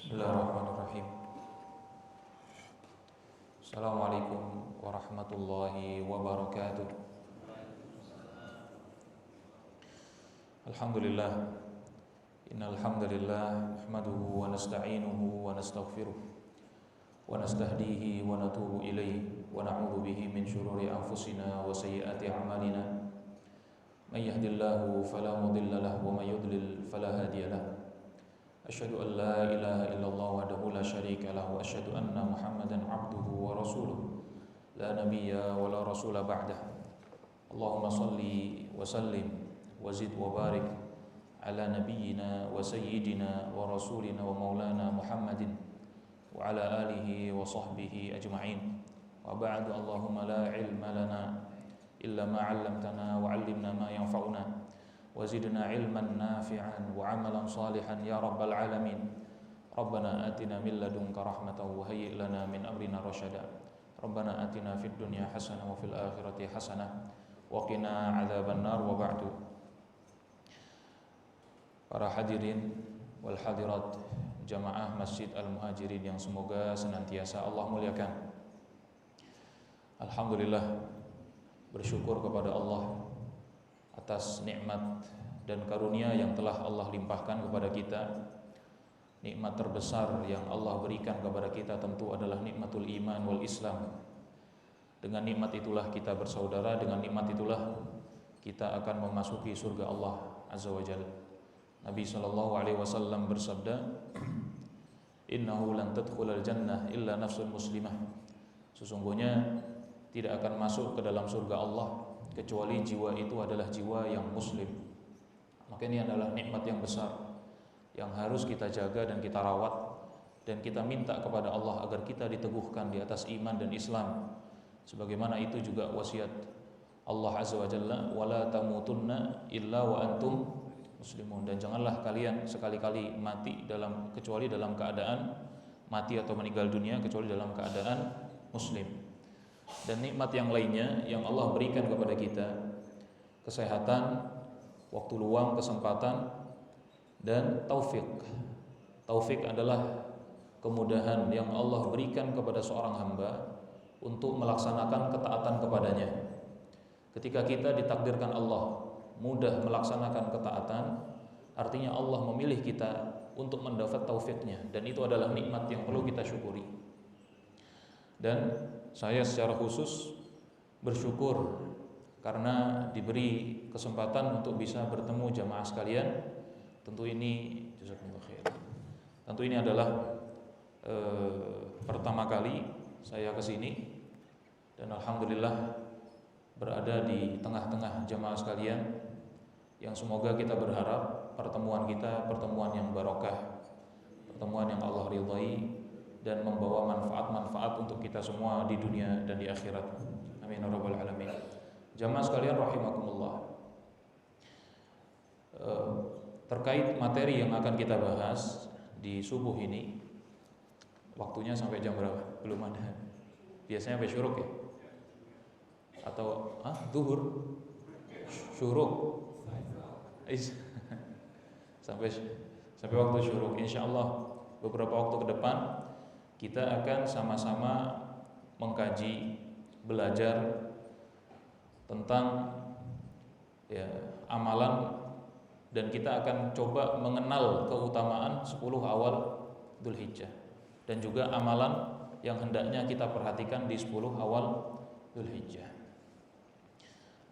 Bismillahirrahmanirrahim. Assalamualaikum warahmatullahi wabarakatuh. Alhamdulillah. Innal hamdalillah nahmaduhu wa nasta'inuhu wa nastaghfiruh wa nastahdihi wa natubu ilaihi wa na'udzu bihi min shururi anfusina wa sayyiati a'malina. May yahdihillahu fala mudilla lahu wa may yudlil fala hadiya lahu. Asyhadu an la ilaha illallah wahdahu la syarika lahu wa asyhadu anna Muhammadan abduhu wa rasuluh la nabiyya wa la rasula ba'dah. Allahumma salli wa sallim wa zid wa barik ala nabiyyina wa sayyidina wa rasulina wa maulana Muhammadin wa ala alihi wa sahbihi ajma'in. Wa ba'du, Allahumma la ilma lana illa ma 'allamtana wa 'allimna ma yanfa'una wa zidna ilman nafi'an wa 'amalan salihan ya rabbal alamin. Rabbana atina min ladunka rahmatan wa hayyi' lana min amrina rasyada. Rabbana atina fid dunya hasanah wa fil akhirati hasanah wa qina 'adzabannar. Wa ba'du. Para hadirin wal hadirat jamaah Masjid Al-Muhajirin yang semoga senantiasa Allah muliakan. Alhamdulillah, bersyukur kepada Allah atas nikmat dan karunia yang telah Allah limpahkan kepada kita. Nikmat terbesar yang Allah berikan kepada kita tentu adalah nikmatul iman wal Islam. Dengan nikmat itulah kita bersaudara, dengan nikmat itulah kita akan memasuki surga Allah Azza wa Jalla. Nabi sallallahu alaihi wasallam bersabda, "Innahu lan tadkhulal jannah illa nafsun muslimah." Sesungguhnya tidak akan masuk ke dalam surga Allah kecuali jiwa itu adalah jiwa yang muslim. Maka ini adalah nikmat yang besar yang harus kita jaga dan kita rawat, dan kita minta kepada Allah agar kita diteguhkan di atas iman dan Islam. Sebagaimana itu juga wasiat Allah Azza wa Jalla, "Wala tamutunna illa wa antum muslimun." Dan janganlah kalian sekali-kali mati kecuali dalam keadaan mati atau meninggal dunia kecuali dalam keadaan muslim. Dan nikmat yang lainnya yang Allah berikan kepada kita, kesehatan, waktu luang, kesempatan, dan taufik. Taufik adalah kemudahan yang Allah berikan kepada seorang hamba untuk melaksanakan ketaatan kepadanya. Ketika kita ditakdirkan Allah mudah melaksanakan ketaatan, artinya Allah memilih kita untuk mendapat taufiknya, dan itu adalah nikmat yang perlu kita syukuri. Dan saya secara khusus bersyukur karena diberi kesempatan untuk bisa bertemu jamaah sekalian. Tentu ini jazakumullah khair. Tentu ini adalah pertama kali saya ke sini, dan alhamdulillah berada di tengah-tengah jamaah sekalian yang semoga kita berharap pertemuan kita pertemuan yang barokah, pertemuan yang Allah ridhai dan membawa manfaat-manfaat untuk kita semua di dunia dan di akhirat. Amin ya rabbal alamin. Jamaah sekalian rahimakumullah, terkait materi yang akan kita bahas di subuh ini, waktunya sampai jam berapa? Belum ada. Biasanya sampai syuruk ya? Atau zuhur? Syuruk. Sampai waktu syuruk. Insyaallah beberapa waktu ke depan kita akan sama-sama mengkaji, belajar tentang amalan, dan kita akan coba mengenal keutamaan 10 awal Dzulhijjah dan juga amalan yang hendaknya kita perhatikan di 10 awal Dzulhijjah.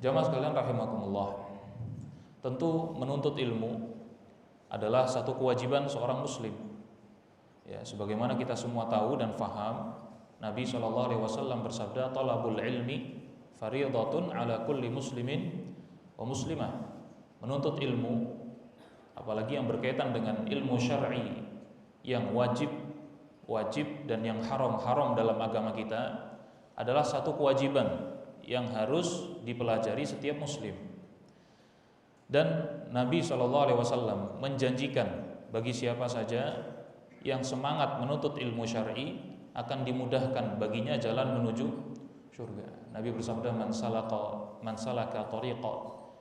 Jamaah sekalian rahimakumullah, tentu menuntut ilmu adalah satu kewajiban seorang muslim. Ya, sebagaimana kita semua tahu dan faham, Nabi SAW bersabda, "Talabul ilmi fardhatun ala kulli muslimin wa muslimah." Menuntut ilmu, apalagi yang berkaitan dengan ilmu syar'i yang wajib dan yang haram dalam agama kita, adalah satu kewajiban yang harus dipelajari setiap muslim. Dan Nabi SAW menjanjikan bagi siapa saja yang semangat menuntut ilmu syar'i akan dimudahkan baginya jalan menuju surga. Nabi bersabda, man salaka tariqa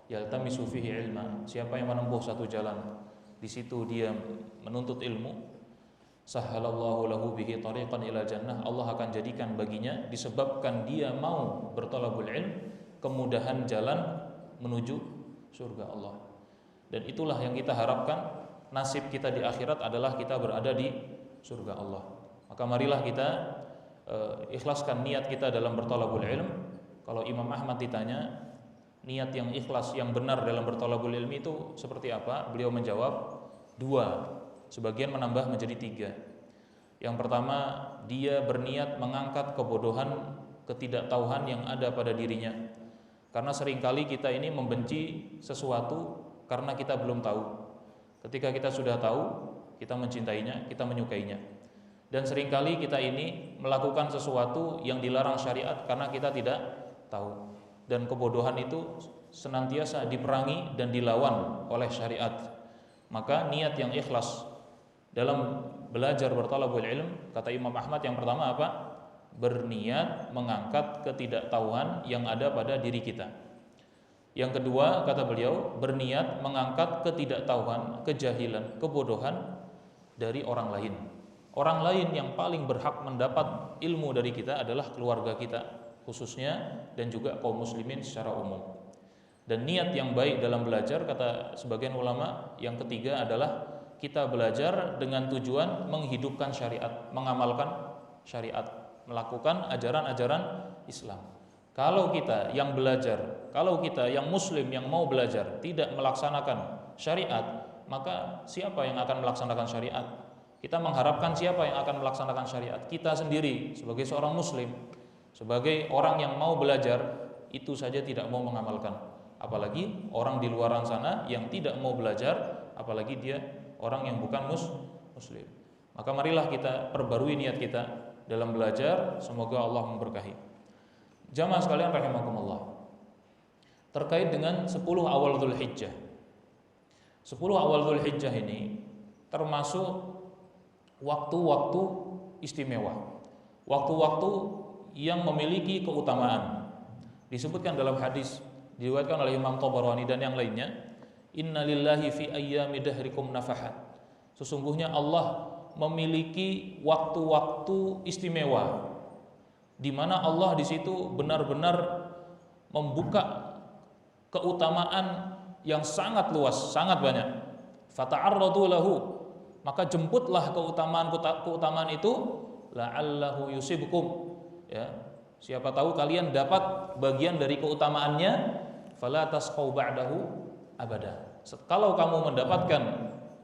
yaltamisu fihi ilma. Siapa yang menempuh satu jalan, di situ dia menuntut ilmu, sahhalallahu lahu bihi tariqan ila jannah, Allah akan jadikan baginya disebabkan dia mau berthalabul ilm kemudahan jalan menuju surga Allah. Dan itulah yang kita harapkan, nasib kita di akhirat adalah kita berada di surga Allah. Maka marilah kita ikhlaskan niat kita dalam berthalabul ilm. Kalau Imam Ahmad ditanya niat yang ikhlas, yang benar dalam berthalabul ilmi itu seperti apa? Beliau menjawab 2, sebagian menambah menjadi 3. Yang pertama, dia berniat mengangkat kebodohan, ketidaktahuan yang ada pada dirinya. Karena seringkali kita ini membenci sesuatu karena kita belum tahu. Ketika kita sudah tahu, kita mencintainya, kita menyukainya. Dan seringkali kita ini melakukan sesuatu yang dilarang syariat karena kita tidak tahu. Dan kebodohan itu senantiasa diperangi dan dilawan oleh syariat. Maka niat yang ikhlas dalam belajar berthalabul ilm, kata Imam Ahmad, yang pertama apa? Berniat mengangkat ketidaktahuan yang ada pada diri kita. Yang kedua, kata beliau, berniat mengangkat ketidaktahuan, kejahilan, kebodohan dari orang lain. Orang lain yang paling berhak mendapat ilmu dari kita adalah keluarga kita khususnya, dan juga kaum muslimin secara umum. Dan niat yang baik dalam belajar, kata sebagian ulama, yang ketiga adalah kita belajar dengan tujuan menghidupkan syariat, mengamalkan syariat, melakukan ajaran-ajaran Islam. Kalau kita yang belajar, kalau kita yang muslim yang mau belajar tidak melaksanakan syariat, maka siapa yang akan melaksanakan syariat? Kita mengharapkan siapa yang akan melaksanakan syariat? Kita sendiri sebagai seorang muslim, sebagai orang yang mau belajar, itu saja tidak mau mengamalkan. Apalagi orang di luar sana yang tidak mau belajar, apalagi dia orang yang bukan muslim. Maka marilah kita perbarui niat kita dalam belajar, semoga Allah memberkahi. Jamaah sekalian rahimakumullah, terkait dengan 10 awal Dzulhijjah. 10 awal Dzulhijjah ini termasuk waktu-waktu istimewa, waktu-waktu yang memiliki keutamaan. Disebutkan dalam hadis diriwayatkan oleh Imam Tabarani dan yang lainnya, innalillahi fi ayyami dahrikum nafahat. Sesungguhnya Allah memiliki waktu-waktu istimewa di mana Allah di situ benar-benar membuka keutamaan yang sangat luas, sangat banyak. Fata'arradu lahu, maka jemputlah keutamaan itu, la'allahu yusibkum. Ya, siapa tahu kalian dapat bagian dari keutamaannya, fala tasqau ba'dahu abada. Kalau kamu mendapatkan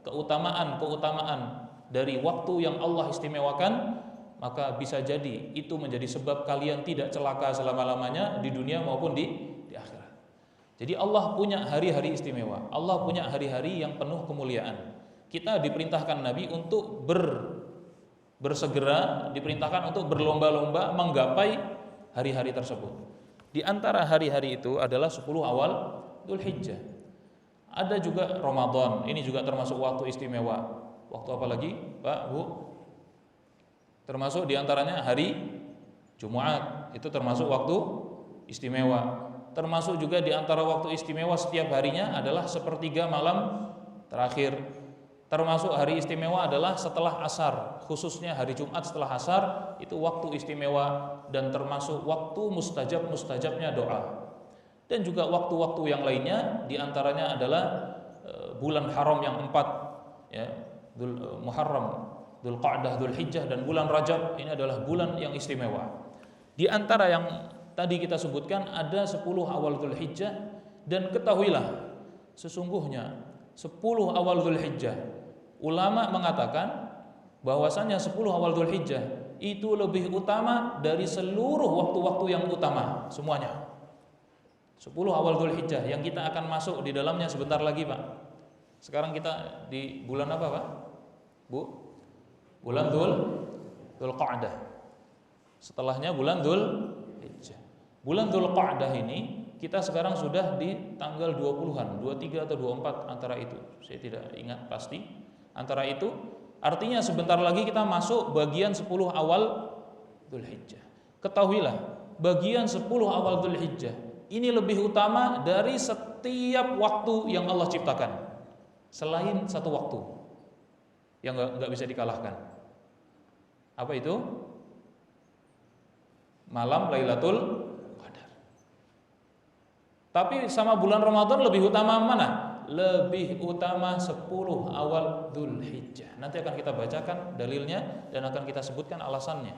keutamaan dari waktu yang Allah istimewakan, maka bisa jadi itu menjadi sebab kalian tidak celaka selama-lamanya di dunia maupun di akhirat. Jadi Allah punya hari-hari istimewa, Allah punya hari-hari yang penuh kemuliaan. Kita diperintahkan Nabi untuk bersegera, diperintahkan untuk berlomba-lomba menggapai hari-hari tersebut. Di antara hari-hari itu adalah 10 awal Dzulhijjah. Ada juga Ramadan, ini juga termasuk waktu istimewa. Waktu apa lagi, Pak, Bu? Termasuk di antaranya hari Jumat, itu termasuk waktu istimewa. Termasuk juga di antara waktu istimewa setiap harinya adalah sepertiga malam terakhir. Termasuk hari istimewa adalah setelah asar, khususnya hari Jumat setelah asar, itu waktu istimewa dan termasuk waktu mustajabnya doa. Dan juga waktu-waktu yang lainnya, diantaranya adalah bulan haram yang 4, ya, Muharram, Dzulqa'dah, Dzulhijjah, dan bulan Rajab. Ini adalah bulan yang istimewa. Di antara yang tadi kita sebutkan ada 10 awal Dzulhijjah, dan ketahuilah sesungguhnya 10 awal Dzulhijjah, ulama mengatakan bahwasanya 10 awal Dzulhijjah itu lebih utama dari seluruh waktu-waktu yang utama semuanya. 10 awal Dzulhijjah yang kita akan masuk di dalamnya sebentar lagi, Pak. Sekarang kita di bulan apa, Pak? Bu? Bulan Dzulqa'dah. Setelahnya bulan Dzulhijjah. Bulan Dzulqa'dah ini kita sekarang sudah di tanggal 20-an, 23 atau 24 antara itu. Saya tidak ingat pasti. Antara itu artinya sebentar lagi kita masuk bagian 10 awal Dzulhijjah. Ketahuilah, bagian 10 awal Dzulhijjah ini lebih utama dari setiap waktu yang Allah ciptakan. Selain satu waktu yang enggak bisa dikalahkan. Apa itu? Malam Lailatul Qadar. Tapi sama bulan Ramadan lebih utama mana? Lebih utama 10 awal Dzulhijjah. Nanti akan kita bacakan dalilnya dan akan kita sebutkan alasannya.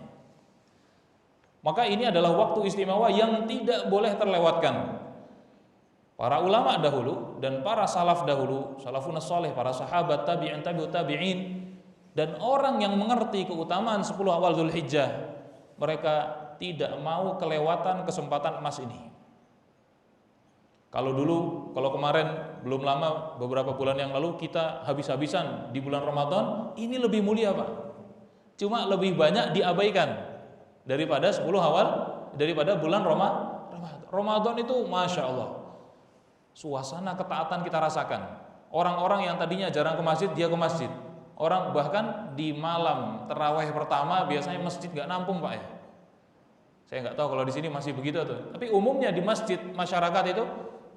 Maka ini adalah waktu istimewa yang tidak boleh terlewatkan. Para ulama dahulu dan para salaf dahulu, salafun saleh, para sahabat, tabi'in, tabi'ut tabi'in, dan orang yang mengerti keutamaan 10 awal Dzulhijjah, mereka tidak mau kelewatan kesempatan emas ini. Kalau kemarin belum lama, beberapa bulan yang lalu kita habis-habisan di bulan Ramadan, ini lebih mulia Pak. Cuma lebih banyak diabaikan daripada 10 awal, daripada bulan Ramadan itu Masya Allah. Suasana ketaatan kita rasakan. Orang-orang yang tadinya jarang ke masjid, dia ke masjid. Orang bahkan di malam terawih pertama biasanya masjid nggak nampung Pak ya. Saya nggak tahu kalau di sini masih begitu tuh. Tapi umumnya di masjid masyarakat itu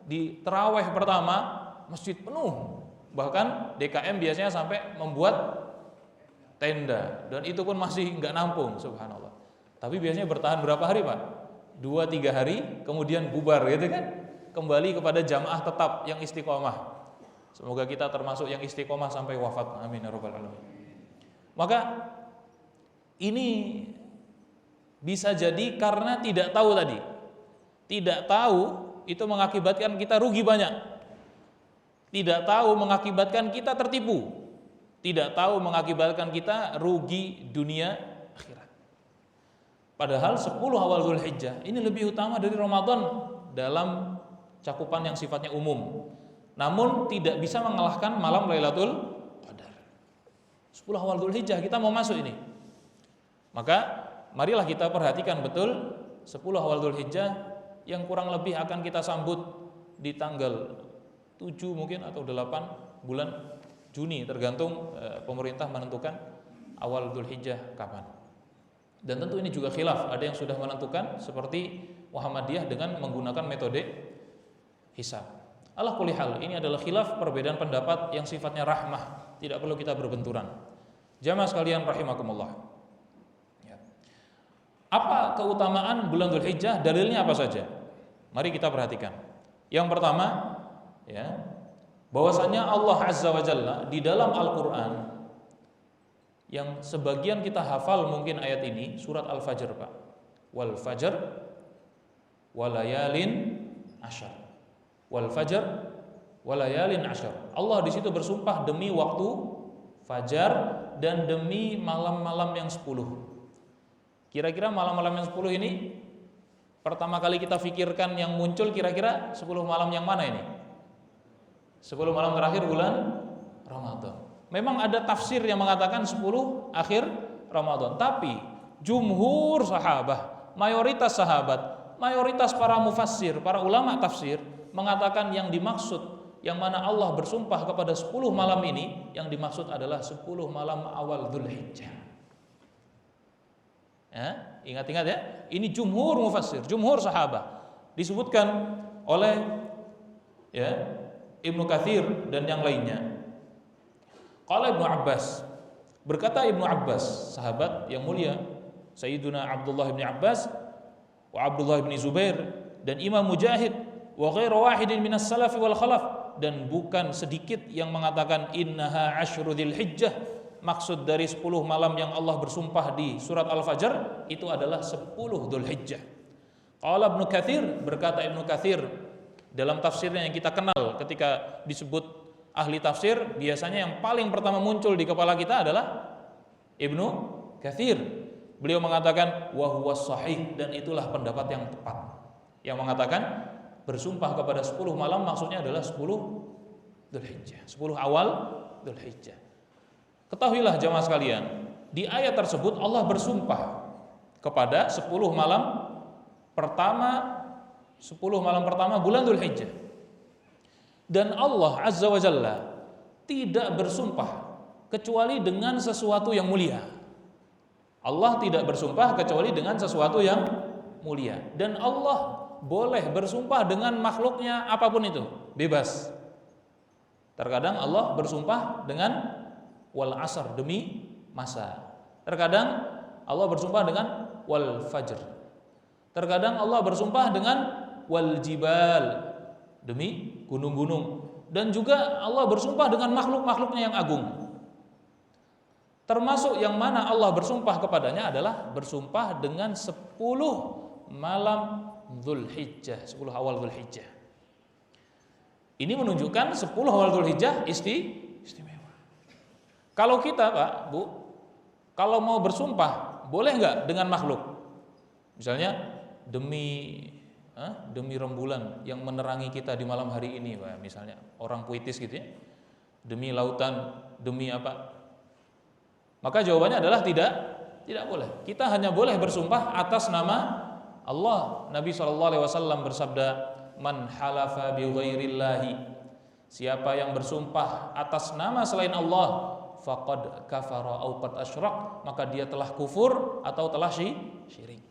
di terawih pertama masjid penuh. Bahkan DKM biasanya sampai membuat tenda dan itu pun masih nggak nampung, subhanallah. Tapi biasanya bertahan berapa hari Pak? 2-3 hari, kemudian bubar gitu kan? Kembali kepada jamaah tetap yang istiqomah. Semoga kita termasuk yang istiqomah sampai wafat. Amin ya rabbal alamin. Maka ini bisa jadi karena tidak tahu tadi. Tidak tahu itu mengakibatkan kita rugi banyak. Tidak tahu mengakibatkan kita tertipu. Tidak tahu mengakibatkan kita rugi dunia akhirat. Padahal 10 awal Dzulhijjah ini lebih utama dari Ramadan dalam cakupan yang sifatnya umum. Namun tidak bisa mengalahkan malam Lailatul Qadar. 10 awal Dzulhijjah kita mau masuk ini. Maka marilah kita perhatikan betul 10 awal Dzulhijjah yang kurang lebih akan kita sambut di tanggal 7 mungkin atau 8 bulan Juni, tergantung pemerintah menentukan awal Dzulhijjah kapan. Dan tentu ini juga khilaf, ada yang sudah menentukan seperti Muhammadiyah dengan menggunakan metode hisab. Ala kulli hal, ini adalah khilaf, perbedaan pendapat yang sifatnya rahmah, tidak perlu kita berbenturan. Jamaah sekalian rahimakumullah. Ya. Apa keutamaan bulan Dzulhijjah? Dalilnya apa saja? Mari kita perhatikan. Yang pertama, ya, bahwasanya Allah Azza wa Jalla di dalam Al-Qur'an yang sebagian kita hafal mungkin ayat ini, surat Al-Fajr Pak. Wal fajr walayalin asyar. Wal fajr walayalin asyar. Allah di situ bersumpah demi waktu fajar dan demi malam-malam yang 10. Kira-kira malam-malam yang 10 ini pertama kali kita fikirkan yang muncul kira-kira 10 malam yang mana ini? 10 malam terakhir bulan Ramadan. Memang ada tafsir yang mengatakan 10 akhir Ramadan, tapi jumhur sahabat, mayoritas sahabat, mayoritas para mufassir, para ulama tafsir mengatakan yang dimaksud, yang mana Allah bersumpah kepada 10 malam ini, yang dimaksud adalah 10 malam awal Dzulhijjah. Ya, ingat-ingat ya, ini jumhur mufassir, jumhur sahabat. Disebutkan oleh ya Ibnu Katsir dan yang lainnya. Qala Ibnu Abbas, berkata Ibnu Abbas, sahabat yang mulia, Sayyiduna Abdullah bin Abbas wa Abdullah bin Zubair dan Imam Mujahid wa ghairu wahidin minas salaf wal khalaf, dan bukan sedikit yang mengatakan innaha asyru dzulhijjah, maksud dari 10 malam yang Allah bersumpah di surat Al-Fajr itu adalah 10 Dzulhijjah. Qala Ibnu Katsir, berkata Ibnu Katsir dalam tafsirnya yang kita kenal, ketika disebut ahli tafsir biasanya yang paling pertama muncul di kepala kita adalah Ibnu Katsir. Beliau mengatakan wa huwa sahih, dan itulah pendapat yang tepat, yang mengatakan bersumpah kepada 10 malam maksudnya adalah 10 Dzulhijjah, 10 awal Dzulhijjah. Ketahuilah jamaah sekalian, di ayat tersebut Allah bersumpah kepada 10 malam pertama, 10 malam pertama bulan Dzulhijjah. Dan Allah Azza wa Jalla tidak bersumpah kecuali dengan sesuatu yang mulia. Allah tidak bersumpah kecuali dengan sesuatu yang mulia. Dan Allah boleh bersumpah dengan makhluknya apapun itu, bebas. Terkadang Allah bersumpah dengan wal asr, demi masa. Terkadang Allah bersumpah dengan wal fajr. Terkadang Allah bersumpah dengan wal jibal, demi gunung-gunung, dan juga Allah bersumpah dengan makhluk-makhluknya yang agung. Termasuk yang mana Allah bersumpah kepadanya adalah bersumpah dengan 10 malam Dzulhijjah, 10 awal Dzulhijjah. Ini menunjukkan 10 awal Dzulhijjah istimewa. Kalau kita, Pak, Bu, kalau mau bersumpah, boleh nggak dengan makhluk? Misalnya demi rembulan yang menerangi kita di malam hari ini, Pak, misalnya orang puitis gitu ya. Demi lautan, demi apa? Maka jawabannya adalah tidak boleh. Kita hanya boleh bersumpah atas nama Allah. Nabi SAW bersabda, "Man halafa bi ghairillahi." Siapa yang bersumpah atas nama selain Allah, faqad kafara au qad asyrak, maka dia telah kufur atau telah syirik.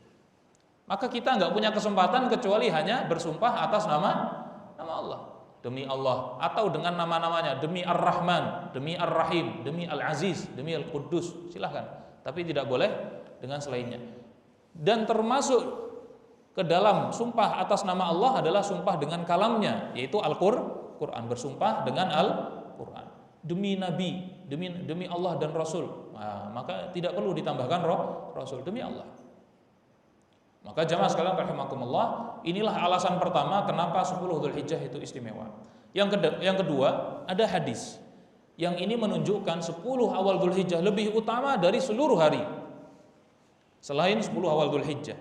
Maka kita enggak punya kesempatan kecuali hanya bersumpah atas nama Allah. Demi Allah atau dengan nama-namanya, demi Ar-Rahman, demi Ar-Rahim, demi Al-Aziz, demi Al-Quddus, silahkan. Tapi tidak boleh dengan selainnya. Dan termasuk ke dalam sumpah atas nama Allah adalah sumpah dengan kalamnya, yaitu Al-Qur'an, bersumpah dengan Al-Qur'an. Demi Nabi, demi Allah dan Rasul. Nah, maka tidak perlu ditambahkan Rasul, demi Allah. Maka jamaah sekalian rahimakumullah, inilah alasan pertama kenapa 10 Dzulhijjah itu istimewa. Yang kedua, ada hadis yang ini menunjukkan 10 awal Dzulhijjah lebih utama dari seluruh hari selain 10 awal Dzulhijjah.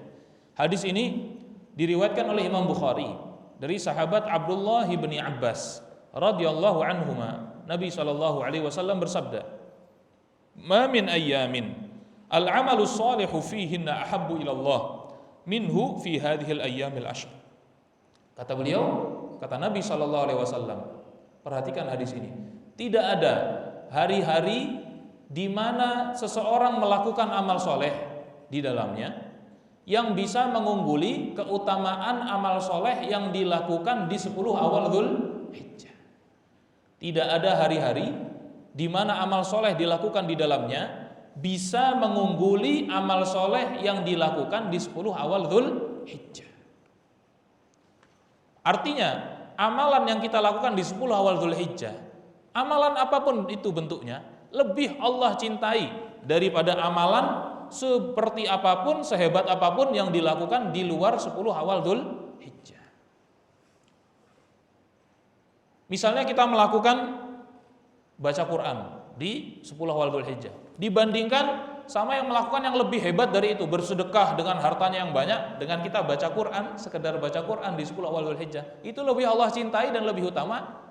Hadis ini diriwayatkan oleh Imam Bukhari dari sahabat Abdullah bin Abbas radhiyallahu anhuma. Nabi SAW bersabda, "Ma min ayyamin al-'amalu shalihu fihinna ahabbu ila Allah minhu fi hadhil ayyamil ashr." Kata beliau, kata Nabi SAW, perhatikan hadis ini. Tidak ada hari-hari di mana seseorang melakukan amal soleh di dalamnya yang bisa mengungguli keutamaan amal soleh yang dilakukan di 10 awal Dzulhijjah. Tidak ada hari-hari di mana amal soleh dilakukan di dalamnya bisa mengungguli amal soleh yang dilakukan di 10 awal Dzulhijjah. Artinya, amalan yang kita lakukan di 10 awal Dzulhijjah, amalan apapun itu bentuknya, lebih Allah cintai daripada amalan seperti apapun, sehebat apapun yang dilakukan di luar 10 awal Dzulhijjah. Misalnya kita melakukan baca Quran di 10 awal Dzulhijjah, dibandingkan sama yang melakukan yang lebih hebat dari itu, bersedekah dengan hartanya yang banyak, dengan kita baca Quran, sekedar baca Quran di 10 awal Dzulhijjah, itu lebih Allah cintai dan lebih utama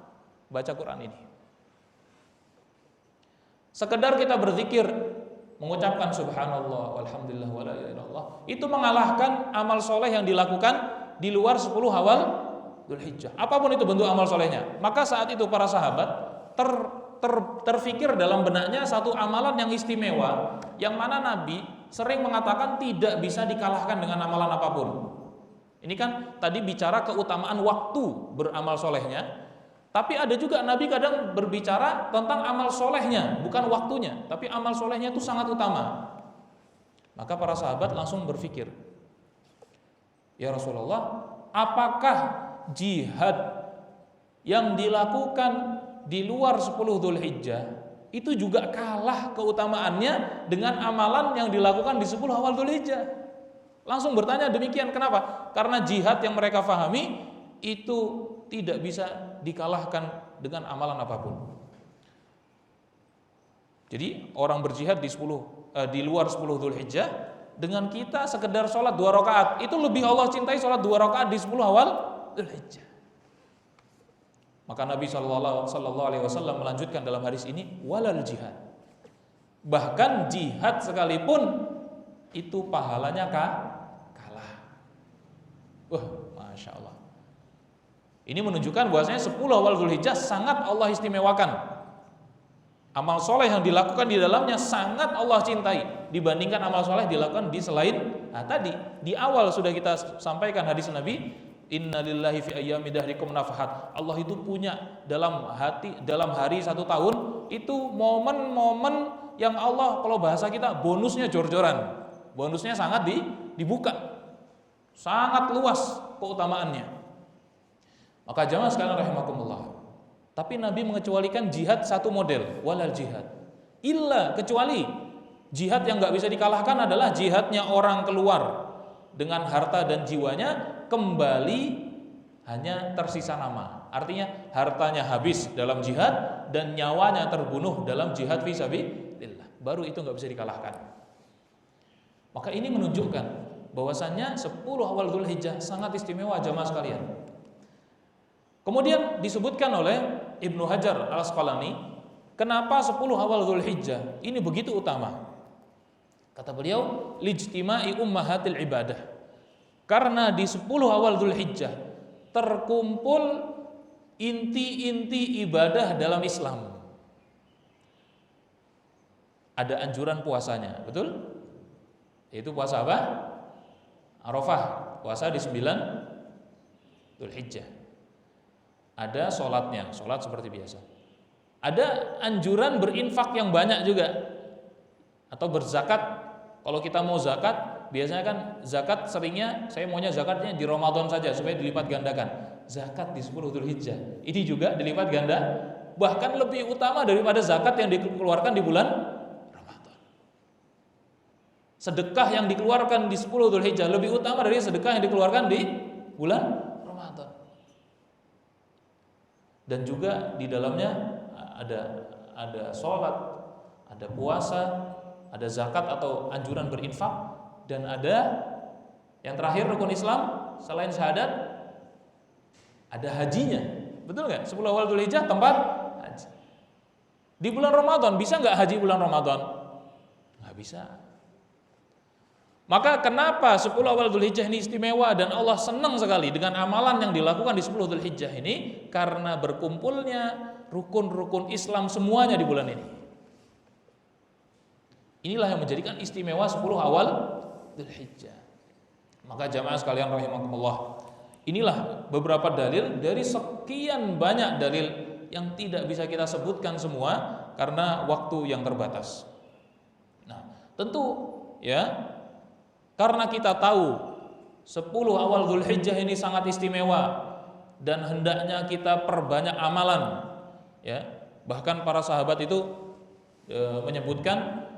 baca Quran ini. Sekedar kita berzikir, mengucapkan subhanallah walhamdulillah wala ilaha illallah, itu mengalahkan amal soleh yang dilakukan di luar 10 awal Dzulhijjah. Apapun itu bentuk amal solehnya. Maka saat itu para sahabat terfikir dalam benaknya satu amalan yang istimewa, yang mana Nabi sering mengatakan tidak bisa dikalahkan dengan amalan apapun. Ini kan tadi bicara keutamaan waktu beramal solehnya, tapi ada juga Nabi kadang berbicara tentang amal solehnya, bukan waktunya, tapi amal solehnya itu sangat utama. Maka para sahabat langsung berpikir, ya Rasulullah, apakah jihad yang dilakukan di luar 10 Dzulhijjah itu juga kalah keutamaannya dengan amalan yang dilakukan di 10 awal Dzulhijjah? Langsung bertanya demikian. Kenapa? Karena jihad yang mereka fahami itu tidak bisa dikalahkan dengan amalan apapun. Jadi orang berjihad di luar 10 Dzulhijjah dengan kita sekedar sholat 2 rakaat itu lebih Allah cintai sholat 2 rakaat di 10 awal Dzulhijjah. Maka Nabi SAW melanjutkan dalam hadis ini, walal jihad. Bahkan jihad sekalipun itu pahalanya kalah. Masya Allah. Ini menunjukkan bahwasanya 10 awal Dzulhijjah sangat Allah istimewakan. Amal soleh yang dilakukan di dalamnya sangat Allah cintai dibandingkan amal soleh dilakukan di selain. Nah tadi di awal sudah kita sampaikan hadis Nabi, innalillahi fi ayyami dahrikum nafahat. Allah itu punya dalam hari 1 tahun itu momen-momen yang Allah, kalau bahasa kita bonusnya jor-joran. Bonusnya sangat dibuka, sangat luas keutamaannya. Maka jamaah sekalian rahimakumullah, tapi Nabi mengecualikan jihad satu model, walal jihad illa, kecuali jihad yang nggak bisa dikalahkan adalah jihadnya orang keluar dengan harta dan jiwanya, kembali hanya tersisa nama. Artinya hartanya habis dalam jihad dan nyawanya terbunuh dalam jihad fisabilillah, baru itu nggak bisa dikalahkan. Maka ini menunjukkan bahwasannya 10 awal Dzulhijjah sangat istimewa jamaah sekalian. Kemudian disebutkan oleh Ibnu Hajar Al-Asqalani, kenapa 10 awal Dzulhijjah ini begitu utama? Kata beliau, lijtima'i ummahatil ibadah. Karena di 10 awal Dzulhijjah terkumpul inti-inti ibadah dalam Islam. Ada anjuran puasanya, betul? Itu puasa apa? Arafah, puasa di 9 Dzulhijjah. Ada sholatnya, sholat seperti biasa. Ada anjuran berinfak yang banyak juga, atau berzakat. Kalau kita mau zakat, biasanya kan zakat seringnya saya maunya zakatnya di Ramadan saja supaya dilipat gandakan. Zakat di 10 Dzulhijjah ini juga dilipat ganda, bahkan lebih utama daripada zakat yang dikeluarkan di bulan Ramadan. Sedekah yang dikeluarkan di 10 Dzulhijjah lebih utama dari sedekah yang dikeluarkan di bulan Ramadan. Dan juga di dalamnya ada sholat, ada puasa, ada zakat atau anjuran berinfak, dan ada yang terakhir rukun Islam selain syahadat, ada hajinya. Betul nggak? 10 awal Dzulhijjah tempat haji. Di bulan Ramadan bisa nggak haji bulan Ramadan? Nggak bisa. Maka kenapa 10 awal Dzulhijjah ini istimewa dan Allah senang sekali dengan amalan yang dilakukan di 10 Dzulhijjah ini? Karena berkumpulnya rukun-rukun Islam semuanya di bulan ini. Inilah yang menjadikan istimewa 10 awal Dzulhijjah. Maka jamaah sekalian rahimakumullah, inilah beberapa dalil dari sekian banyak dalil yang tidak bisa kita sebutkan semua karena waktu yang terbatas. Nah, tentu ya, karena kita tahu 10 awal Dzulhijjah ini sangat istimewa dan hendaknya kita perbanyak amalan, ya. Bahkan para sahabat itu menyebutkan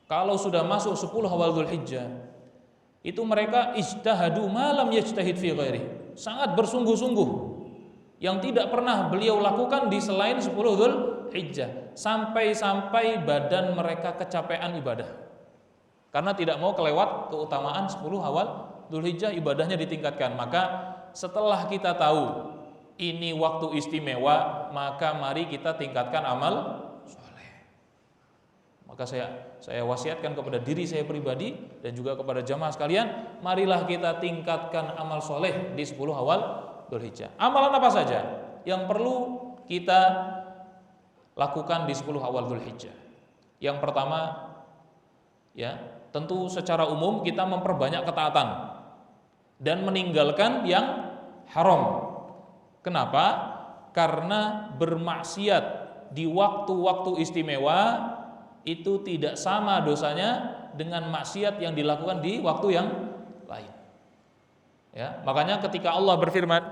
kalau sudah masuk 10 awal Dzulhijjah itu mereka ijtahadu ma lam yajtahid fi ghairi, sangat bersungguh-sungguh yang tidak pernah beliau lakukan di selain 10 Dzulhijjah, sampai-sampai badan mereka kecapean ibadah karena tidak mau kelewat keutamaan 10 awal Dzulhijjah, ibadahnya ditingkatkan. Maka setelah kita tahu ini waktu istimewa, maka mari kita tingkatkan amal soleh. Maka saya wasiatkan kepada diri saya pribadi dan juga kepada jamaah sekalian, marilah kita tingkatkan amal soleh di 10 awal Dzulhijjah. Amalan apa saja yang perlu kita lakukan di 10 awal Dzulhijjah? Yang pertama, ya, tentu secara umum kita memperbanyak ketaatan dan meninggalkan yang haram. Kenapa? Karena bermaksiat di waktu-waktu istimewa itu tidak sama dosanya dengan maksiat yang dilakukan di waktu yang lain. Ya, makanya ketika Allah berfirman,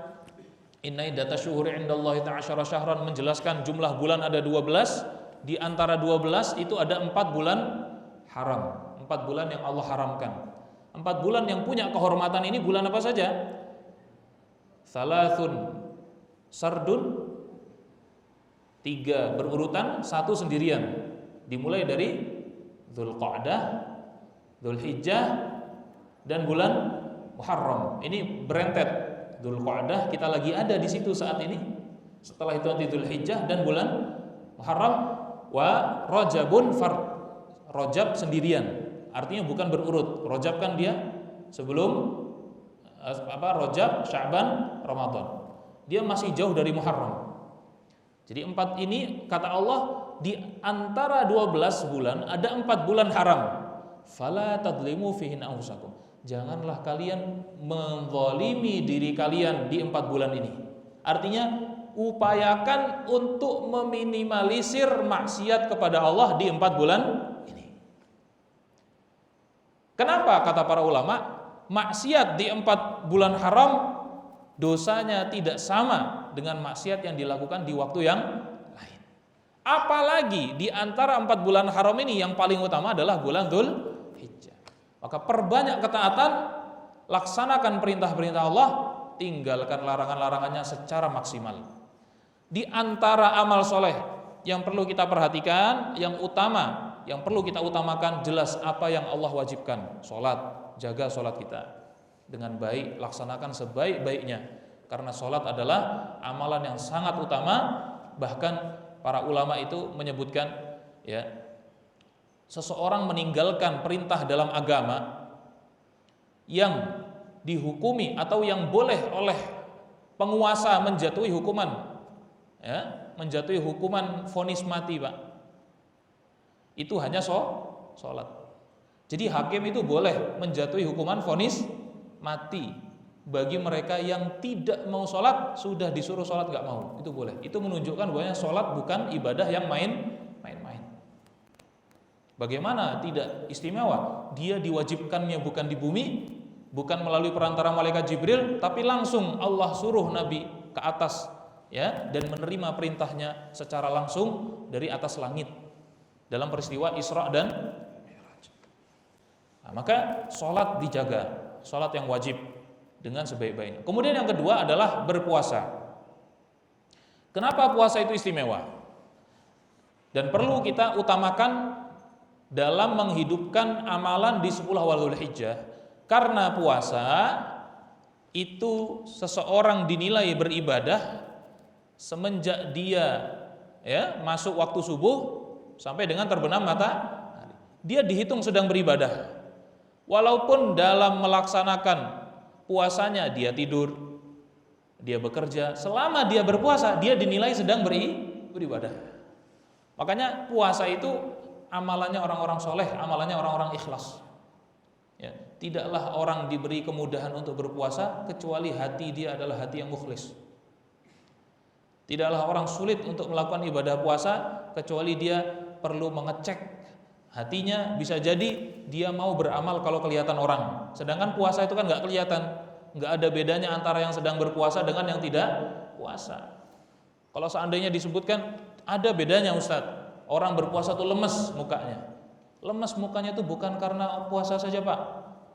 Inna iddatash syuhuri 'indallahi 'ashara syahran, menjelaskan jumlah bulan ada 12, di antara 12 itu ada 4 bulan haram. 4 bulan yang Allah haramkan. 4 bulan yang punya kehormatan ini bulan apa saja? Salasun sardun, 3 berurutan, 1 sendirian. Dimulai dari Dzulqa'dah, Dzulhijjah, dan bulan Muharram. Ini berentet. Dzulqa'dah kita lagi ada di situ saat ini. Setelah itu nanti Dzulhijjah dan bulan Muharram, wa Rajabun fard. Rajab sendirian. Artinya bukan berurut. Rajab kan dia sebelum Rajab, Sya'ban, Ramadan. Dia masih jauh dari Muharram. Jadi 4 ini kata Allah, di antara 12 bulan ada 4 bulan haram. Fala tadlimu fihin anfusakum. Janganlah kalian menzalimi diri kalian di 4 bulan ini. Artinya upayakan untuk meminimalisir maksiat kepada Allah di 4 bulan ini. Kenapa? Kata para ulama, maksiat di 4 bulan haram dosanya tidak sama dengan maksiat yang dilakukan di waktu yang lain. Apalagi di antara 4 bulan haram ini yang paling utama adalah bulan Dzulhijjah. Maka perbanyak ketaatan, laksanakan perintah-perintah Allah, tinggalkan larangan-larangannya secara maksimal. Di antara amal soleh yang perlu kita perhatikan, yang utama, yang perlu kita utamakan, jelas apa yang Allah wajibkan. Sholat, jaga sholat kita dengan baik, laksanakan sebaik-baiknya, karena sholat adalah amalan yang sangat utama. Bahkan para ulama itu menyebutkan, ya, seseorang meninggalkan perintah dalam agama yang dihukumi atau yang boleh oleh penguasa menjatuhi hukuman, ya, menjatuhi hukuman vonis mati, Pak, itu hanya sholat. Jadi hakim itu boleh menjatuhi hukuman vonis mati bagi mereka yang tidak mau sholat, sudah disuruh sholat gak mau, itu boleh. Itu menunjukkan bahwa sholat bukan ibadah yang main-main. Bagaimana tidak istimewa? Dia diwajibkannya bukan di bumi, bukan melalui perantara malaikat Jibril, tapi langsung Allah suruh Nabi ke atas, ya, dan menerima perintahnya secara langsung dari atas langit dalam peristiwa Isra dan Mi'raj. Nah, maka sholat dijaga, sholat yang wajib dengan sebaik-baiknya. Kemudian yang kedua adalah berpuasa. Kenapa puasa itu istimewa dan perlu kita utamakan dalam menghidupkan amalan di 10 awal Dzulhijjah? Karena puasa itu seseorang dinilai beribadah semenjak dia, ya, masuk waktu subuh sampai dengan terbenam matahari. Dia dihitung sedang beribadah. Walaupun dalam melaksanakan puasanya dia tidur, dia bekerja, selama dia berpuasa dia dinilai sedang beribadah. Makanya puasa itu amalannya orang-orang soleh, amalannya orang-orang ikhlas. Ya, tidaklah orang diberi kemudahan untuk berpuasa kecuali hati dia adalah hati yang mukhlis. Tidaklah orang sulit untuk melakukan ibadah puasa kecuali dia perlu mengecek hatinya. Bisa jadi dia mau beramal kalau kelihatan orang, sedangkan puasa itu kan nggak kelihatan, nggak ada bedanya antara yang sedang berpuasa dengan yang tidak puasa. Kalau seandainya disebutkan ada bedanya, Ustadz, orang berpuasa tuh lemes mukanya. Lemes mukanya itu bukan karena puasa saja, Pak.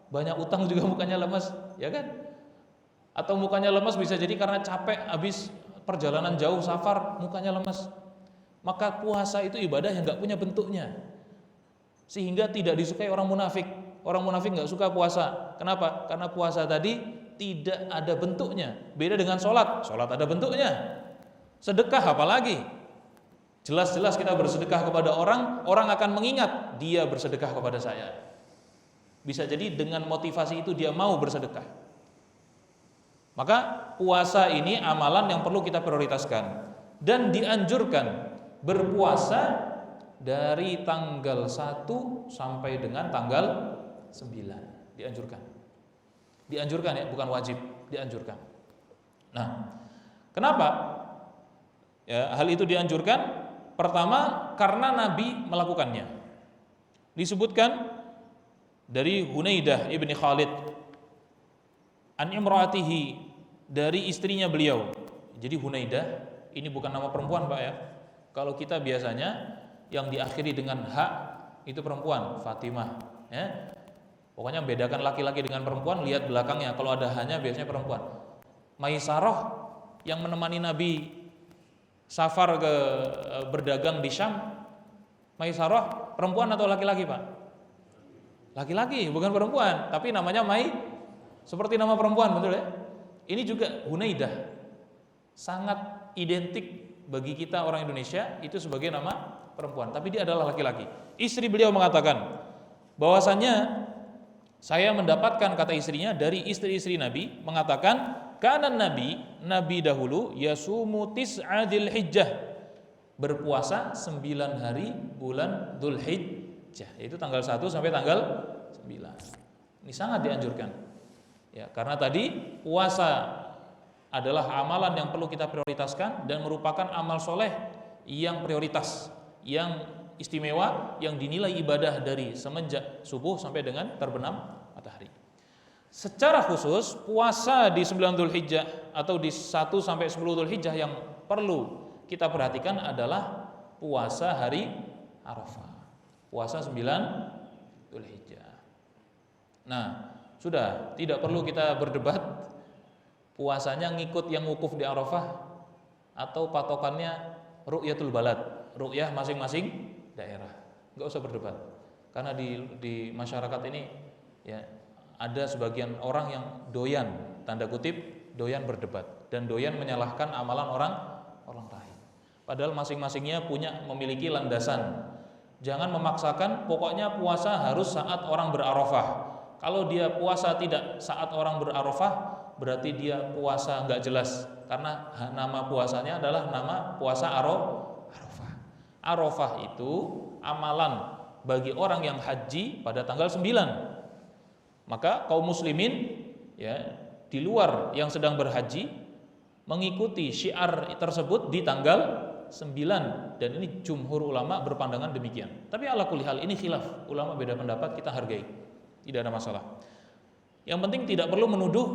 Banyak utang juga mukanya lemes, ya kan? Atau mukanya lemes bisa jadi karena capek habis perjalanan jauh safar, mukanya lemes. Maka puasa itu ibadah yang nggak punya bentuknya, sehingga tidak disukai orang munafik. Orang munafik nggak suka puasa. Kenapa? Karena puasa tadi tidak ada bentuknya. Beda dengan sholat. Sholat ada bentuknya. Sedekah apalagi. Jelas-jelas kita bersedekah kepada orang, orang akan mengingat dia bersedekah kepada saya. Bisa jadi dengan motivasi itu dia mau bersedekah. Maka puasa ini amalan yang perlu kita prioritaskan. Dan dianjurkan berpuasa dari tanggal 1 sampai dengan tanggal 9. Dianjurkan. Dianjurkan, ya, bukan wajib, dianjurkan. Nah, kenapa ya hal itu dianjurkan? Pertama, karena Nabi melakukannya. Disebutkan dari Hunaidah ibni Khalid an imraatihi, dari istrinya beliau. Jadi Hunaidah ini bukan nama perempuan, Pak, ya. Kalau kita biasanya yang diakhiri dengan ha itu perempuan, Fatimah, ya. Pokoknya membedakan laki-laki dengan perempuan, lihat belakangnya. Kalau ada hanya biasanya perempuan. Maisarah yang menemani Nabi safar ke berdagang di Syam, Maisarah perempuan atau laki-laki, Pak? Laki-laki, bukan perempuan, tapi namanya Mai, seperti nama perempuan, betul ya? Ini juga Hunaidah, sangat identik bagi kita orang Indonesia itu sebagai nama perempuan, tapi dia adalah laki-laki. Istri beliau mengatakan bahwasannya saya mendapatkan, kata istrinya, dari istri-istri Nabi mengatakan, kana Nabi dahulu yasumu tis'adil hijjah, berpuasa 9 hari bulan Dzulhijjah, yaitu tanggal 1 sampai tanggal 9. Ini sangat dianjurkan. Ya, karena tadi puasa adalah amalan yang perlu kita prioritaskan dan merupakan amal soleh yang prioritas, yang istimewa yang dinilai ibadah dari semenjak subuh sampai dengan terbenam matahari. Secara khusus puasa di 9 Dzulhijjah atau di 1 sampai 10 Dzulhijjah yang perlu kita perhatikan adalah puasa hari Arafah. Puasa 9 Dzulhijjah. Nah, sudah tidak perlu kita berdebat puasanya ngikut yang wukuf di Arafah atau patokannya ru'yatul balad, ru'yah masing-masing daerah. Enggak usah berdebat. Karena di masyarakat ini ya ada sebagian orang yang doyan, tanda kutip, doyan berdebat dan doyan menyalahkan amalan orang lain. Padahal masing-masingnya memiliki landasan. Jangan memaksakan pokoknya puasa harus saat orang berarafah. Kalau dia puasa tidak saat orang berarafah, berarti dia puasa enggak jelas. Karena nama puasanya adalah nama puasa Arafah. Arafah itu amalan bagi orang yang haji pada tanggal 9. Maka kaum muslimin ya di luar yang sedang berhaji mengikuti syiar tersebut di tanggal 9, dan ini jumhur ulama berpandangan demikian. Tapi ala kulli hal ini khilaf, ulama beda pendapat, kita hargai. Tidak ada masalah. Yang penting tidak perlu menuduh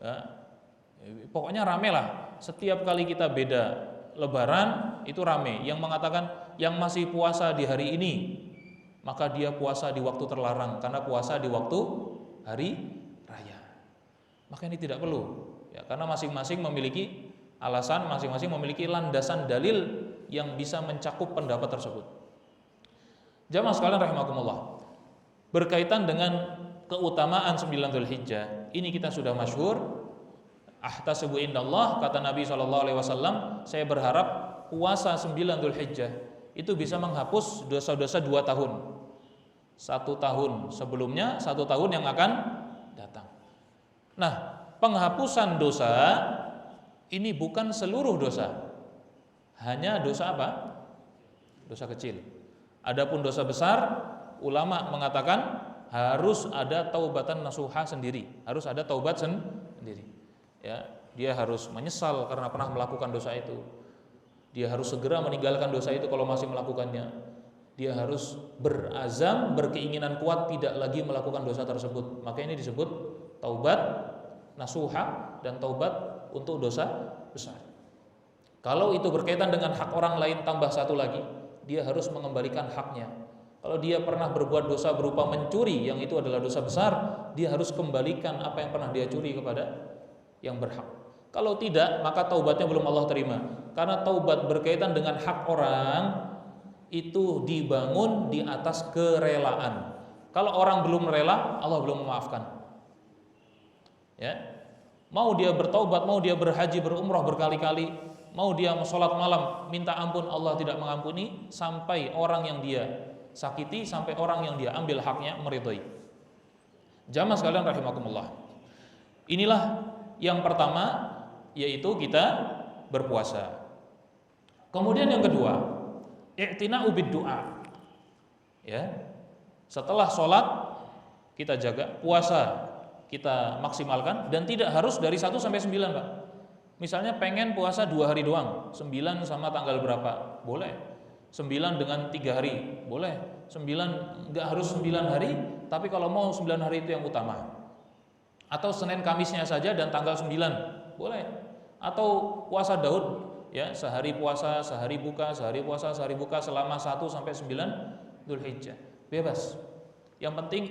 ya, pokoknya rame lah. Setiap kali kita beda lebaran itu rame. Yang mengatakan yang masih puasa di hari ini maka dia puasa di waktu terlarang karena puasa di waktu hari raya. Maka ini tidak perlu ya, karena masing-masing memiliki alasan, masing-masing memiliki landasan dalil yang bisa mencakup pendapat tersebut. Jamaah sekalian rahimakumullah, berkaitan dengan keutamaan 9 Dzulhijjah ini kita sudah masyhur. Ahtasibu indallah, kata Nabi SAW, saya berharap puasa 9 Dzulhijjah itu bisa menghapus dosa-dosa 2 tahun. 1 tahun sebelumnya, 1 tahun yang akan datang. Nah, penghapusan dosa ini bukan seluruh dosa. Hanya dosa apa? Dosa kecil. Adapun dosa besar, ulama mengatakan harus ada taubatan nasuha sendiri, harus ada taubat sendiri. Ya, dia harus menyesal karena pernah melakukan dosa itu. Dia harus segera meninggalkan dosa itu kalau masih melakukannya. Dia harus berazam, berkeinginan kuat tidak lagi melakukan dosa tersebut. Maka ini disebut taubat nasuha dan taubat untuk dosa besar. Kalau itu berkaitan dengan hak orang lain, tambah satu lagi, dia harus mengembalikan haknya. Kalau dia pernah berbuat dosa berupa mencuri, yang itu adalah dosa besar, dia harus kembalikan apa yang pernah dia curi kepada yang berhak. Kalau tidak, maka taubatnya belum Allah terima. Karena taubat berkaitan dengan hak orang itu dibangun di atas kerelaan. Kalau orang belum rela, Allah belum memaafkan. Ya, mau dia bertaubat, mau dia berhaji, berumrah berkali-kali, mau dia sholat malam, minta ampun, Allah tidak mengampuni sampai orang yang dia sakiti, sampai orang yang dia ambil haknya meridhai. Jamaah sekalian rahimakumullah. Inilah yang pertama, yaitu kita berpuasa. Kemudian yang kedua, i'tina'u bid-du'a. Ya. Setelah sholat kita jaga, puasa kita maksimalkan, dan tidak harus dari 1 sampai 9, Pak. Misalnya pengen puasa 2 hari doang, 9 sama tanggal berapa? Boleh. 9 dengan 3 hari, boleh. 9 enggak harus 9 hari, tapi kalau mau 9 hari itu yang utama. Atau Senin Kamisnya saja dan tanggal 9, boleh. Atau puasa Daud, ya, sehari puasa, sehari buka, sehari puasa, sehari buka selama 1 sampai 9 Dzulhijjah. Bebas. Yang penting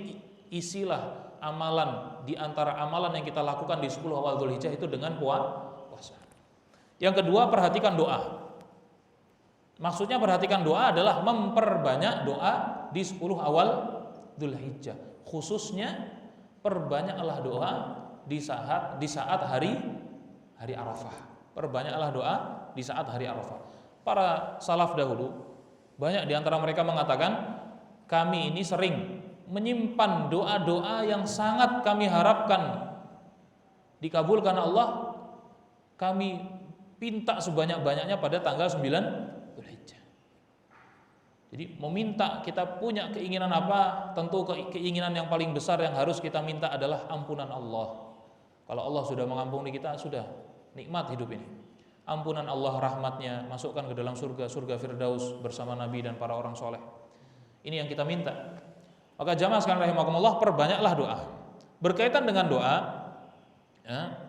isilah amalan di antara amalan yang kita lakukan di 10 awal Dzulhijjah itu dengan puasa. Yang kedua, perhatikan doa. Maksudnya perhatikan doa adalah memperbanyak doa di 10 awal Dzulhijjah. Khususnya perbanyaklah doa di saat hari Arafah. Perbanyaklah doa di saat hari Arafah. Para salaf dahulu, banyak di antara mereka mengatakan, kami ini sering menyimpan doa-doa yang sangat kami harapkan dikabulkan Allah, kami pinta sebanyak-banyaknya pada tanggal 9 Dzulhijjah. Jadi meminta, kita punya keinginan apa, tentu keinginan yang paling besar yang harus kita minta adalah ampunan Allah. Kalau Allah sudah mengampuni kita, sudah nikmat hidup ini. ampunan Allah, rahmatnya, masukkan ke dalam surga, surga Firdaus bersama Nabi dan para orang soleh. Ini yang kita minta. Maka jamaah sekalian rahimakumullah, perbanyaklah doa. Berkaitan dengan doa, ya,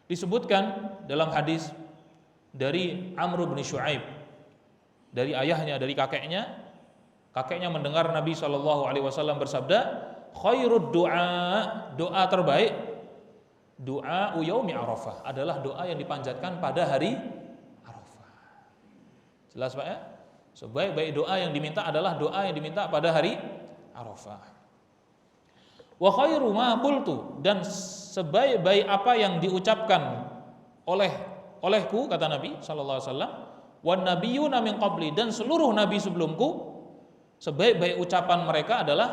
disebutkan dalam hadis dari Amr bin Shu'aib, dari ayahnya, dari kakeknya mendengar Nabi SAW bersabda, khairud doa terbaik, doa yaumi Arafah, adalah doa yang dipanjatkan pada hari Arafah. Jelas Pak ya? Sebaik-baik doa yang diminta adalah doa yang diminta pada hari Arafah. Wa khairu ma qultu, dan sebaik-baik apa yang diucapkan olehku, kata Nabi sallallahu alaihi wasallam, wan nabiyyuna min qabli, dan seluruh nabi sebelumku, sebaik-baik ucapan mereka adalah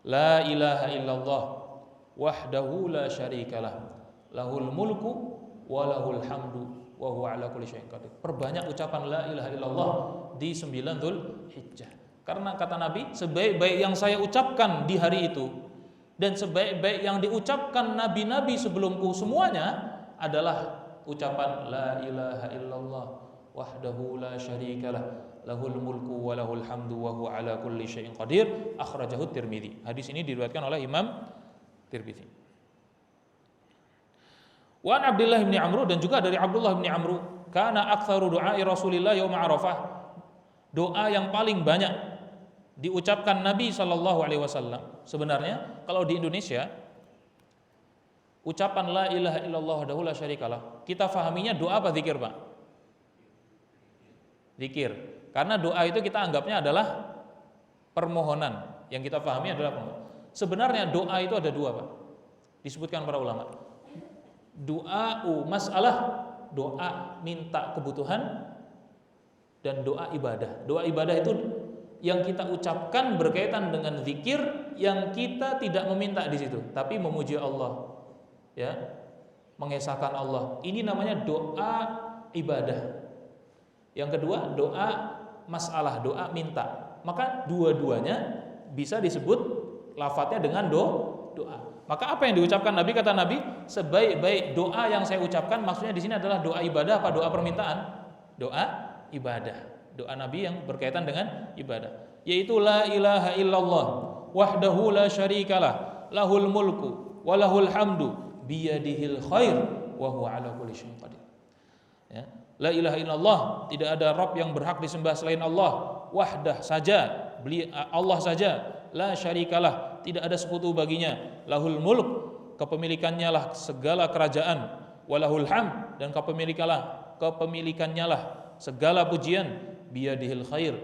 la ilaha illallah wahdahu la syarikalah lahul mulku wa lahul hamdu wa huwa ala kulli syai'in qadir. Perbanyak ucapan la ilaha illallah di 9 Dzulhijjah. Karena kata Nabi, sebaik-baik yang saya ucapkan di hari itu dan sebaik-baik yang diucapkan nabi-nabi sebelumku semuanya adalah ucapan la ilaha illallah wahdahu la syarikalah lahul mulku wa lahul hamdu wa huwa ala kulli syai'in qadir, akhrajahu Tirmidzi. Hadis ini diriwayatkan oleh Imam Tirmidzi. Wa an Abdullah bin Amr, dan juga dari Abdullah bin Amr, kana aktsaru du'ai Rasulillah yaum Arafah, doa yang paling banyak diucapkan Nabi sallallahu alaihi wasallam. Sebenarnya kalau di Indonesia ucapan la ilaha illallah wahdahu la syarikalah, kita fahaminya doa apa zikir, Pak? Zikir. Karena doa itu kita anggapnya adalah permohonan. Yang kita pahami adalah permohonan. Sebenarnya doa itu ada dua, Pak. Disebutkan para ulama. Doa masalah, doa minta kebutuhan, dan doa ibadah. Doa ibadah itu yang kita ucapkan berkaitan dengan zikir yang kita tidak meminta di situ, tapi memuji Allah, ya, mengesahkan Allah. Ini namanya doa ibadah. Yang kedua, doa masalah, doa minta. Maka dua-duanya bisa disebut lafadznya dengan doa. Maka apa yang diucapkan Nabi, kata Nabi, sebaik-baik doa yang saya ucapkan, maksudnya di sini adalah doa ibadah apa doa permintaan? Doa ibadah. Doa Nabi yang berkaitan dengan ibadah, yaitu la ilaha illallah wahdahu la syarikalah lahul mulku wa lahul hamdu biyadihil khair wa huwa ala kulli syai'in qadir. Ya. La ilaha illallah, tidak ada Rabb yang berhak disembah selain Allah, wahdah saja, Allah saja, la syarikalah, tidak ada sekutu baginya, lahul mulk, kepemilikannya lah segala kerajaan, walahul hamd, dan kepemilikannya lah segala pujian, biyadihil khair,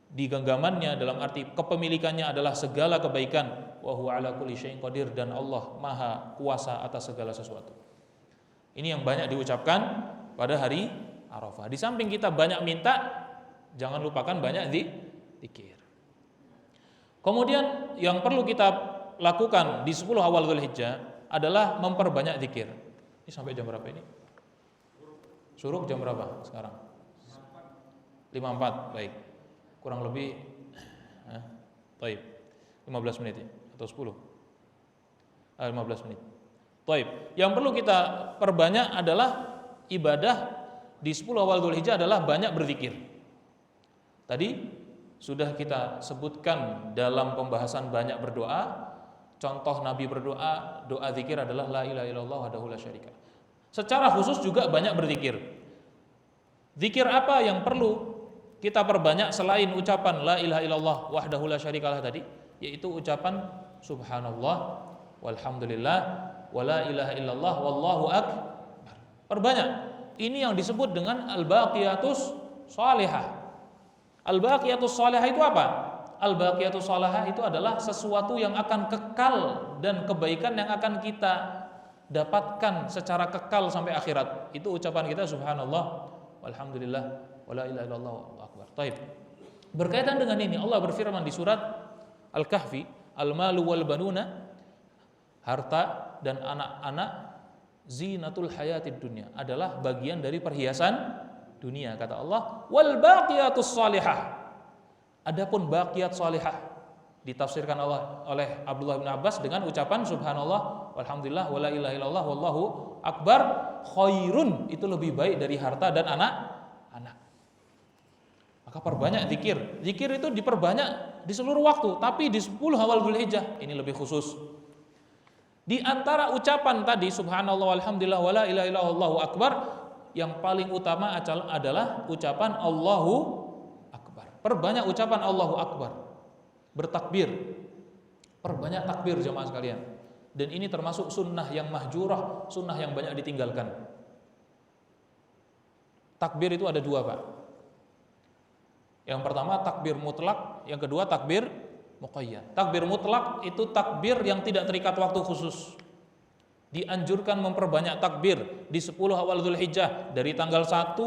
di genggamannya, dalam arti kepemilikannya adalah segala kebaikan, wa huwa ala kulli syai'in qadir, dan Allah maha kuasa atas segala sesuatu. Ini yang banyak diucapkan pada hari Arafah. Di samping kita banyak minta, jangan lupakan banyak zikir. Kemudian yang perlu kita lakukan di 10 awal Dzulhijjah adalah memperbanyak zikir. Ini sampai jam berapa ini? Syuruk jam berapa sekarang? 5.4, baik. Kurang lebih 15 menit ya? Atau 10? 15 menit. Baik. Yang perlu kita perbanyak adalah ibadah di 10 awal Dzulhijjah adalah banyak berzikir. Tadi sudah kita sebutkan dalam pembahasan banyak berdoa. Contoh Nabi berdoa, doa zikir adalah la ilaha illallah wahdahu la syarika. Secara khusus juga banyak berzikir. Zikir apa yang perlu kita perbanyak selain ucapan la ilaha illallah wahdahu la syarikalah tadi, yaitu ucapan subhanallah walhamdulillah wala ilaha illallah wallahu akbar. Perbanyak. Ini yang disebut dengan al-baqiyatus shalihah. Al-baqiyatus shalihah itu apa? Al-baqiyatus shalihah itu adalah sesuatu yang akan kekal dan kebaikan yang akan kita dapatkan secara kekal sampai akhirat. Itu ucapan kita subhanallah walhamdulillah wala ilaha illallah wallahu akbar. Taib. Berkaitan dengan ini Allah berfirman di surat Al-Kahfi, al-malu wal banuna, harta dan anak-anak, zinatul hayatid dunya, adalah bagian dari perhiasan dunia, kata Allah. Wal baqiyatus salihah, adapun baqiyat salihah, ditafsirkan oleh Abdullah bin Abbas dengan ucapan subhanallah walhamdulillah wala ilaha illallah wallahu akbar khairun, itu lebih baik dari harta dan anak-anak. Maka perbanyak zikir. Zikir itu diperbanyak di seluruh waktu, tapi di 10 awal Dzulhijjah ini lebih khusus. Di antara ucapan tadi subhanallah walhamdulillah wala ilaha illallah wallahu akbar, yang paling utama adalah ucapan Allahu akbar. Perbanyak ucapan Allahu akbar. Bertakbir, perbanyak takbir jemaah sekalian. Dan ini termasuk sunnah yang mahjurah, sunnah yang banyak ditinggalkan. Takbir itu ada 2, Pak. Yang pertama takbir mutlak, yang kedua takbir muqayyad. Takbir mutlak itu takbir yang tidak terikat waktu khusus. Dianjurkan memperbanyak takbir di 10 awal Dzulhijjah dari tanggal 1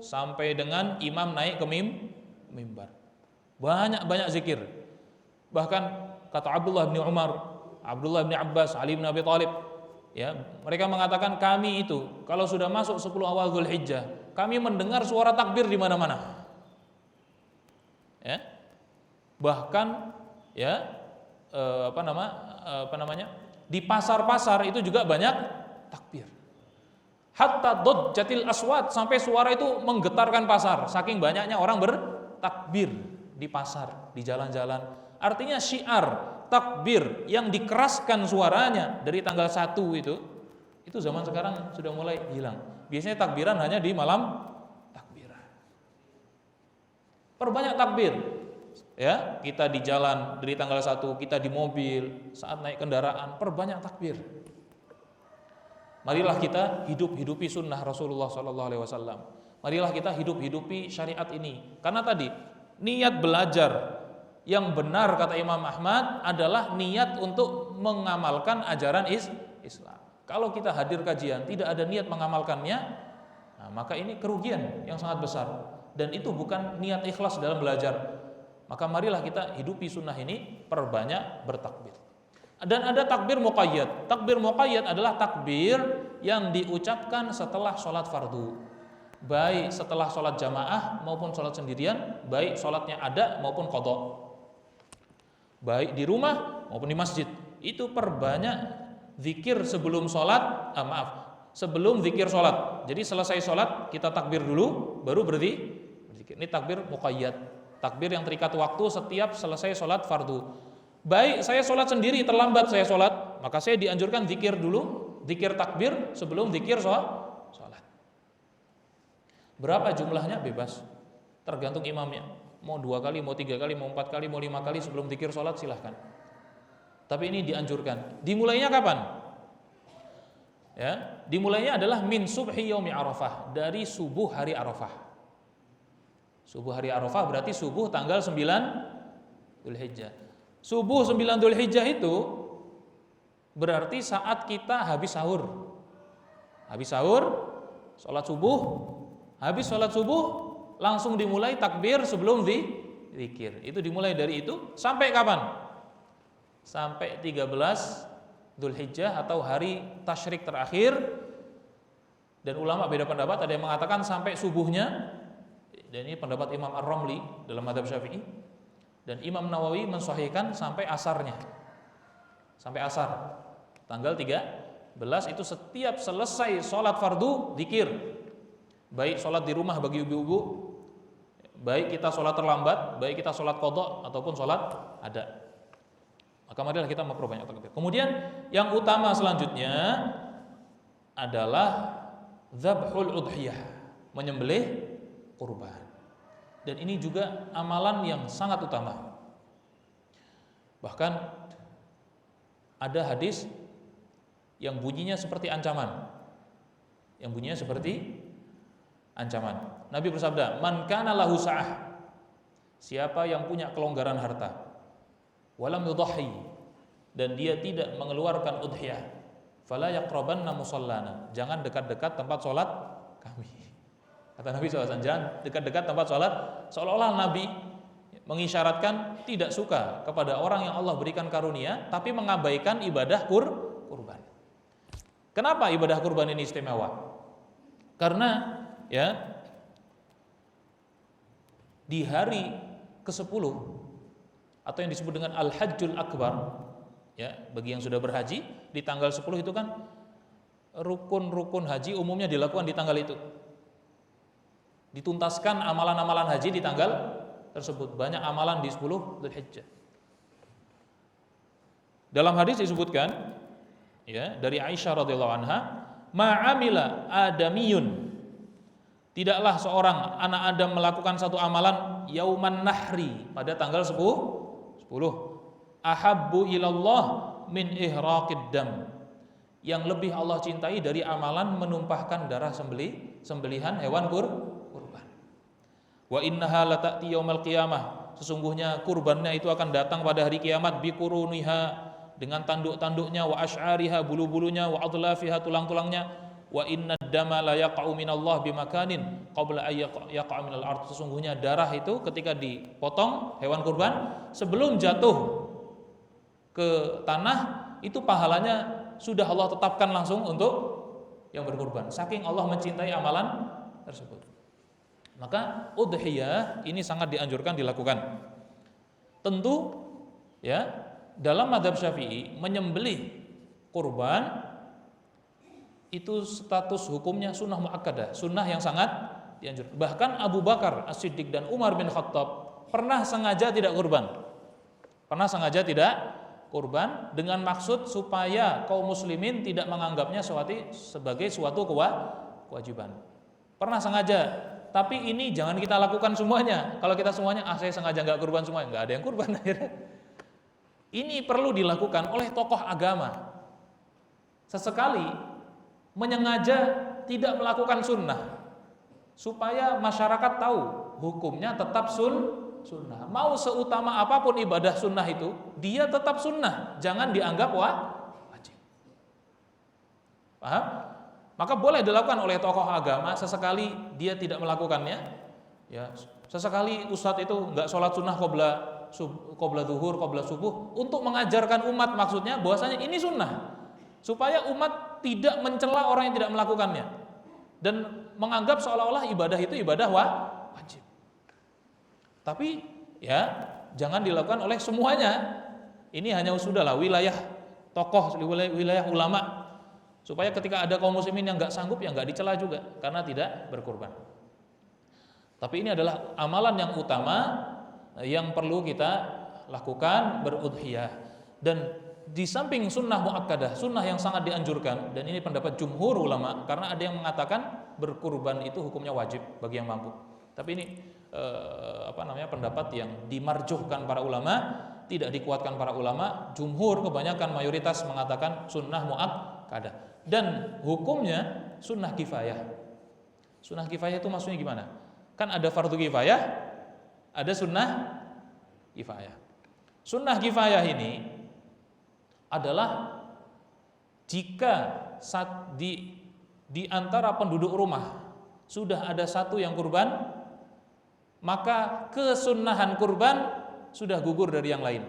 sampai dengan imam naik ke mimbar. Banyak-banyak zikir. Bahkan kata Abdullah bin Umar, Abdullah bin Abbas, Ali bin Abi Thalib, ya, mereka mengatakan kami itu kalau sudah masuk 10 awal Dzulhijjah, kami mendengar suara takbir di mana-mana. Ya. Bahkan ya di pasar-pasar itu juga banyak takbir. Hatta dodjatil aswat, sampai suara itu menggetarkan pasar, saking banyaknya orang bertakbir di pasar, di jalan-jalan. Artinya syiar takbir yang dikeraskan suaranya dari tanggal 1 itu zaman sekarang sudah mulai hilang. Biasanya takbiran hanya di malam takbiran. Perbanyak takbir. Ya, kita di jalan dari tanggal 1, kita di mobil, saat naik kendaraan, perbanyak takbir. Marilah kita hidupi sunnah Rasulullah SAW. Marilah kita hidupi syariat ini. Karena tadi niat belajar yang benar kata Imam Ahmad adalah niat untuk mengamalkan ajaran Islam. Kalau kita hadir kajian tidak ada niat mengamalkannya, nah, maka ini kerugian yang sangat besar. Dan itu bukan niat ikhlas dalam belajar. Maka marilah kita hidupi sunnah ini, perbanyak bertakbir. Dan ada takbir muqayyad. Takbir muqayyad adalah takbir yang diucapkan setelah sholat fardu, baik setelah sholat jamaah maupun sholat sendirian, baik sholatnya ada maupun qadha, baik di rumah maupun di masjid. Itu perbanyak zikir sebelum sholat, sebelum zikir sholat. Jadi selesai sholat kita takbir dulu, baru berzikir. Ini takbir muqayyad, takbir yang terikat waktu setiap selesai sholat fardu. Baik saya sholat sendiri, terlambat saya sholat, maka saya dianjurkan zikir dulu, zikir takbir sebelum zikir sholat. Berapa jumlahnya bebas, tergantung imamnya. Mau 2 kali, mau 3 kali, mau 4 kali, mau 5 kali sebelum zikir sholat silahkan. Tapi ini dianjurkan. Dimulainya kapan? Ya, dimulainya adalah min subhi yaumi Arafah, dari subuh hari Arafah. Subuh hari Arafah berarti subuh tanggal 9 Dzulhijjah. Subuh 9 Dzulhijjah itu berarti saat kita habis sahur. Habis sahur, sholat subuh, habis sholat subuh langsung dimulai takbir sebelum zikir. Itu dimulai dari itu sampai kapan? Sampai 13 Dzulhijjah atau hari tasyrik terakhir. Dan ulama beda pendapat, ada yang mengatakan sampai subuhnya. Dan ini pendapat Imam Ar-Ramli dalam mazhab Syafi'i. Dan Imam Nawawi mensahihkan sampai asarnya. Sampai asar. Tanggal 13 itu setiap selesai sholat fardu zikir. Baik sholat di rumah bagi ibu-ibu, baik kita sholat terlambat, baik kita sholat qadha ataupun sholat ada. Maka marilah kita memperbanyak takbir. Kemudian yang utama selanjutnya adalah dzabhul udhiyah, menyembelih kurban. Dan ini juga amalan yang sangat utama. Bahkan ada hadis yang bunyinya seperti ancaman. Yang bunyinya seperti ancaman. Nabi bersabda, "Man kana lahu sa'ah." Siapa yang punya kelonggaran harta, walam yudhi, dan dia tidak mengeluarkan udhiyah, fala yaqrabanna musallana. Jangan dekat-dekat tempat sholat kami. Kata Nabi SAW, jangan dekat-dekat tempat sholat. Seolah-olah Nabi mengisyaratkan tidak suka kepada orang yang Allah berikan karunia tapi mengabaikan ibadah kurban. Kenapa ibadah kurban ini istimewa? Karena ya di hari ke-10 atau yang disebut dengan Al-Hajjul Akbar. Ya, bagi yang sudah berhaji di tanggal 10 itu kan rukun-rukun haji umumnya dilakukan di tanggal itu. Dituntaskan amalan-amalan haji di tanggal tersebut. Banyak amalan di 10 Dzulhijjah. Dalam hadis disebutkan ya dari Aisyah radhiyallahu anha, ma'amila adamiyun, tidaklah seorang anak Adam melakukan satu amalan yauman nahri pada tanggal 10 ahabbu ilallah min ihraqid dam, yang lebih Allah cintai dari amalan menumpahkan darah sembelihan hewan kurban. Wa innaha lata'ti yaumal qiyamah, sesungguhnya kurbannya itu akan datang pada hari kiamat, biquruniha, dengan tanduk-tanduknya, wa asy'ariha, bulu-bulunya, wa adlafiha, tulang-tulangnya, wa inna dama la yaqa'u minallah bimakanin qabla ay yaqa'a minal ard, sesungguhnya darah itu ketika dipotong hewan kurban sebelum jatuh ke tanah itu pahalanya sudah Allah tetapkan langsung untuk yang berkurban, saking Allah mencintai amalan tersebut. Maka udhiyah ini sangat dianjurkan dilakukan. Tentu ya, dalam mazhab Syafi'i menyembelih kurban itu status hukumnya sunnah muakkadah, sunnah yang sangat dianjurkan. Bahkan Abu Bakar As-Siddiq dan Umar bin Khattab pernah sengaja tidak kurban. Kurban dengan maksud supaya kaum muslimin tidak menganggapnya sebagai suatu kewajiban. Pernah sengaja, tapi ini jangan kita lakukan semuanya. Kalau kita semuanya, saya sengaja nggak kurban semuanya, nggak ada yang kurban akhirnya. Ini perlu dilakukan oleh tokoh agama. Sesekali menyengaja tidak melakukan sunnah, supaya masyarakat tahu hukumnya tetap sunnah. Mau seutama apapun ibadah sunnah itu, dia tetap sunnah, jangan dianggap wajib. Paham? Maka boleh dilakukan oleh tokoh agama, sesekali dia tidak melakukannya. Ya, sesekali ustadz itu nggak sholat sunnah qobla zuhur, qobla subuh, untuk mengajarkan umat, maksudnya bahwasanya ini sunnah, supaya umat tidak mencela orang yang tidak melakukannya dan menganggap seolah-olah ibadah itu ibadah wajib. Tapi ya jangan dilakukan oleh semuanya. Ini hanya sudahlah wilayah tokoh, wilayah ulama, supaya ketika ada kaum muslimin yang nggak sanggup ya nggak dicela juga karena tidak berkurban. Tapi ini adalah amalan yang utama yang perlu kita lakukan, berudhiyah. Dan di samping sunnah muakkadah, sunnah yang sangat dianjurkan, dan ini pendapat jumhur ulama, karena ada yang mengatakan berkurban itu hukumnya wajib bagi yang mampu. Tapi ini pendapat yang dimarjuhkan para ulama, tidak dikuatkan para ulama. Jumhur, kebanyakan mayoritas mengatakan sunnah muakkadah, dan hukumnya sunnah kifayah. Sunnah kifayah itu maksudnya gimana? Kan ada fardu kifayah, ada sunnah kifayah. Sunnah kifayah ini adalah jika di antara penduduk rumah sudah ada satu yang kurban, maka kesunnahan kurban sudah gugur dari yang lain.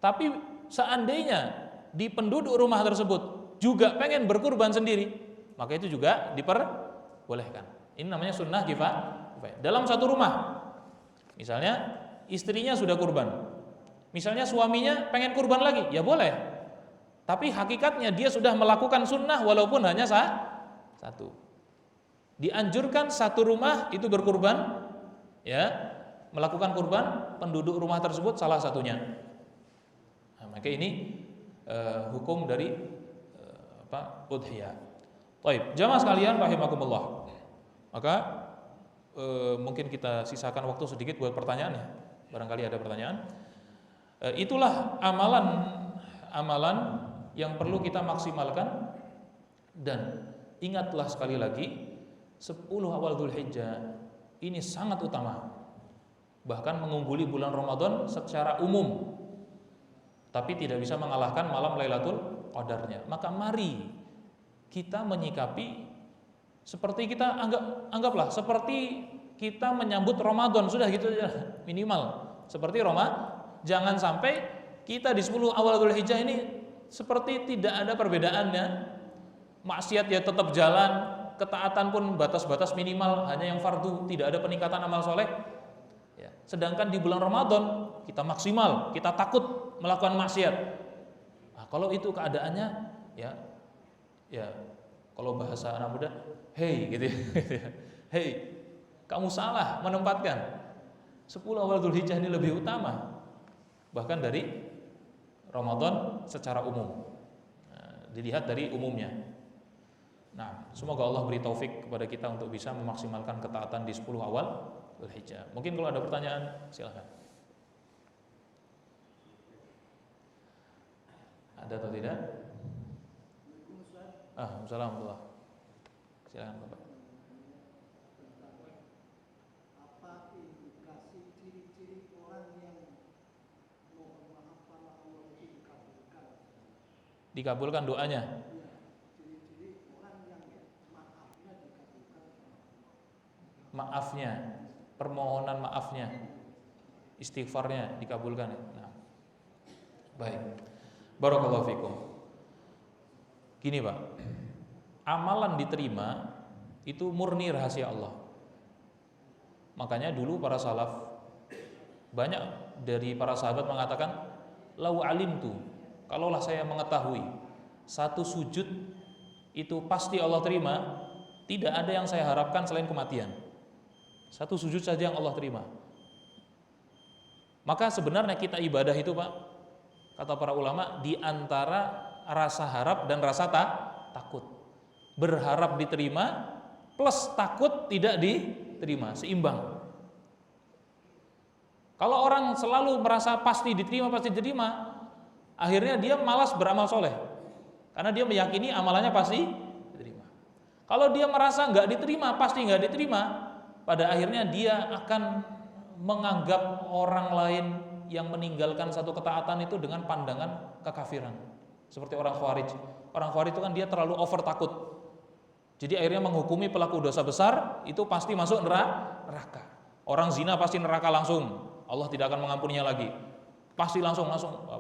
Tapi seandainya di penduduk rumah tersebut juga pengen berkurban sendiri, maka itu juga diperbolehkan. Ini namanya sunnah kifayah. Dalam satu rumah, misalnya istrinya sudah kurban, misalnya suaminya pengen kurban lagi, ya boleh. Tapi hakikatnya dia sudah melakukan sunnah walaupun hanya satu. Dianjurkan satu rumah itu berkurban, ya, melakukan kurban, penduduk rumah tersebut salah satunya. Nah, maka ini hukum dari udhiyah. Baik, jamaah sekalian rahimakumullah. Maka mungkin kita sisakan waktu sedikit buat pertanyaan ya. Barangkali ada pertanyaan. Itulah amalan yang perlu kita maksimalkan, dan ingatlah sekali lagi 10 awal Dzulhijjah ini sangat utama, bahkan mengungguli bulan Ramadan secara umum, tapi tidak bisa mengalahkan malam Lailatul Qadarnya. Maka mari kita menyikapi seperti kita anggaplah seperti kita menyambut Ramadan, sudah gitu aja minimal seperti Ramadan. Jangan sampai kita di 10 awal Dzulhijjah ini seperti tidak ada perbedaannya. Maksiat ya tetap jalan, ketaatan pun batas-batas minimal, hanya yang fardu, tidak ada peningkatan amal soleh. Ya. Sedangkan di bulan Ramadan kita maksimal, kita takut melakukan maksiat. Nah, kalau itu keadaannya ya kalau bahasa anak muda, hey gitu ya. Hey, kamu salah menempatkan 10 awal Dzulhijjah ini lebih utama bahkan dari Ramadan secara umum. Nah, dilihat dari umumnya. Nah, semoga Allah beri taufik kepada kita untuk bisa memaksimalkan ketaatan di 10 awal Dzulhijjah. Mungkin kalau ada pertanyaan, silakan. Ada atau tidak? Assalamualaikum. Silakan Bapak. Apa indikasi ciri-ciri orang yang mohon maaf pada Allah itu dikabulkan? Dikabulkan doanya. Ciri-ciri orang yang maafnya dikabulkan. Maafnya, permohonan maafnya, istighfarnya dikabulkan. Nah, baik. Barakallahu fikum. Gini Pak, amalan diterima itu murni rahasia Allah. Makanya dulu para salaf, banyak dari para sahabat mengatakan, lau alimtu, kalaulah saya mengetahui satu sujud itu pasti Allah terima, tidak ada yang saya harapkan selain kematian. Satu sujud saja yang Allah terima. Maka sebenarnya kita ibadah itu Pak, kata para ulama, di antara rasa harap dan rasa takut. Berharap diterima plus takut tidak diterima, seimbang. Kalau orang selalu merasa pasti diterima, akhirnya dia malas beramal soleh karena dia meyakini amalannya pasti diterima. Kalau dia merasa nggak diterima, pasti nggak diterima, pada akhirnya dia akan menganggap orang lain yang meninggalkan satu ketaatan itu dengan pandangan kekafiran. Seperti orang Khawarij. Orang Khawarij itu kan dia terlalu over takut. Jadi akhirnya menghukumi pelaku dosa besar itu pasti masuk neraka. Orang zina pasti neraka langsung. Allah tidak akan mengampuninya lagi. Pasti langsung.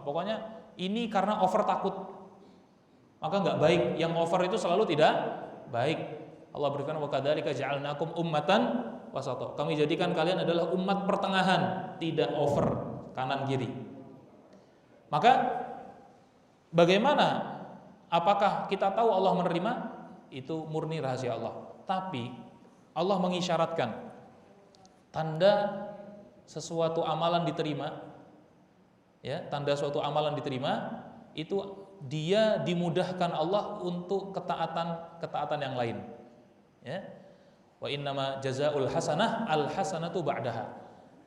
Pokoknya ini karena over takut. Maka nggak baik. Yang over itu selalu tidak baik. Allah berfirman, wa kadzalika ja'alnakum ummatan wasata. Kami jadikan kalian adalah umat pertengahan, tidak over kanan kiri. Maka bagaimana? Apakah kita tahu Allah menerima? Itu murni rahasia Allah. Tapi Allah mengisyaratkan tanda sesuatu amalan diterima. Ya, tanda suatu amalan diterima itu dia dimudahkan Allah untuk ketaatan yang lain. Ya. Wa innama jazaa'ul hasanah al hasanatu ba'daha.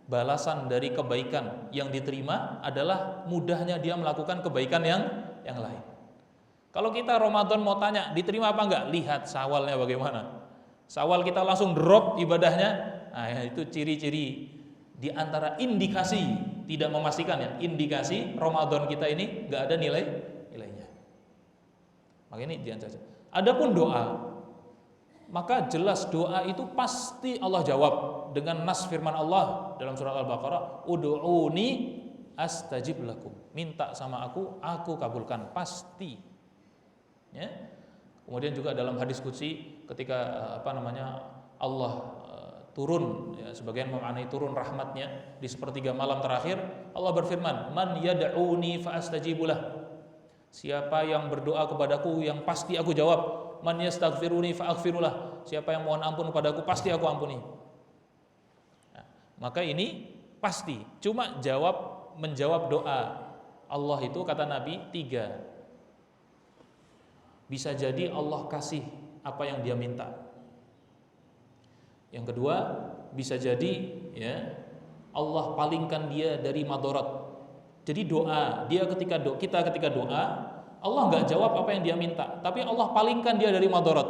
Balasan dari kebaikan yang diterima adalah mudahnya dia melakukan kebaikan yang lain. Kalau kita Ramadan mau tanya diterima apa enggak, lihat Syawalnya bagaimana. Syawal kita langsung drop ibadahnya. Nah, itu ciri-ciri di antara indikasi, tidak memastikan ya, indikasi Ramadan kita ini enggak ada nilainya. Maka ini jangan saja. Adapun doa, maka jelas doa itu pasti Allah jawab dengan nas firman Allah dalam surat Al-Baqarah, ud'uni astajib lakum. Minta sama aku kabulkan, pasti. Ya. Kemudian juga dalam hadis qudsi ketika Allah turun, ya, sebagian memaknai turun rahmatnya di sepertiga malam terakhir, Allah berfirman, man yad'uni fa astajibulah. Siapa yang berdoa kepadaku yang pasti aku jawab. Man yastaghfiruni fa aghfirullah. Siapa yang mohon ampun kepadaku pasti aku ampuni. Nah, maka ini pasti. Cuma menjawab doa Allah itu kata Nabi 3. Bisa jadi Allah kasih apa yang dia minta. Yang kedua, bisa jadi ya Allah palingkan dia dari madarat. Jadi doa, kita ketika doa, Allah nggak jawab apa yang dia minta, tapi Allah palingkan dia dari madarat.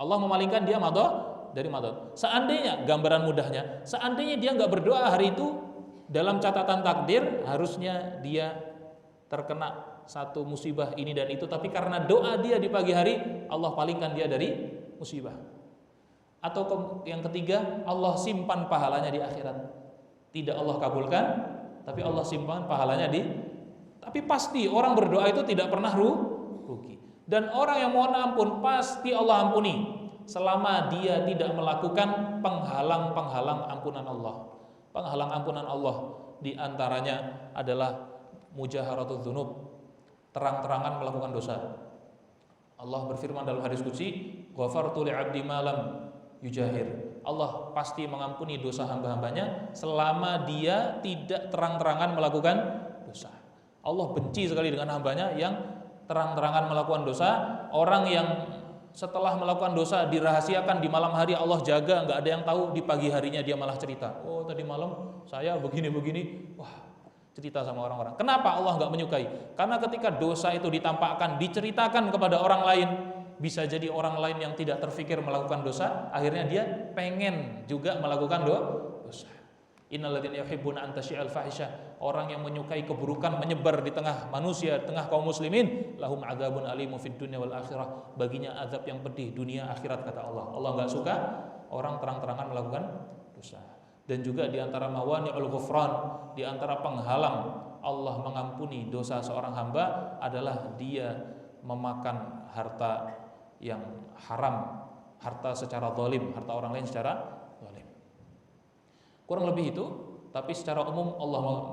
Allah memalingkan dia dari madarat. Seandainya, gambaran mudahnya, seandainya dia nggak berdoa hari itu, dalam catatan takdir harusnya dia terkena satu musibah ini dan itu, tapi karena doa dia di pagi hari, Allah palingkan dia dari musibah. Atau yang ketiga, Allah simpan pahalanya di akhirat. Tidak Allah kabulkan, tapi Allah simpan pahalanya tapi pasti orang berdoa itu tidak pernah rugi. Dan orang yang mohon ampun pasti Allah ampuni selama dia tidak melakukan penghalang ampunan Allah. Penghalang ampunan Allah Di antaranya adalah mujaharatul dzunub, terang-terangan melakukan dosa. Allah berfirman dalam hadis qudsi, "Ghafartu li'abdi ma lam yujahir." Allah pasti mengampuni dosa hamba-hambanya selama dia tidak terang-terangan melakukan dosa. Allah benci sekali dengan hambanya yang terang-terangan melakukan dosa. Orang yang setelah melakukan dosa dirahasiakan di malam hari Allah jaga, nggak ada yang tahu, di pagi harinya dia malah cerita, "Oh tadi malam saya begini-begini." Wah, cerita sama orang-orang. Kenapa Allah nggak menyukai? Karena ketika dosa itu ditampakkan, diceritakan kepada orang lain, bisa jadi orang lain yang tidak terfikir melakukan dosa, akhirnya dia pengen juga melakukan dosa. Innalladzina yuhibbuna an tasyi'al fahisha, orang yang menyukai keburukan menyebar di tengah manusia, tengah kaum muslimin, lahum adzabun alimun fid dunya wal akhirah, baginya azab yang pedih dunia akhirat, kata Allah. Allah enggak suka orang terang-terangan melakukan dosa. Dan juga di antara mawani'ul ghufran, di antara penghalang Allah mengampuni dosa seorang hamba adalah dia memakan harta yang haram, harta secara zalim, harta orang lain secara zalim. Kurang lebih itu, tapi secara umum Allah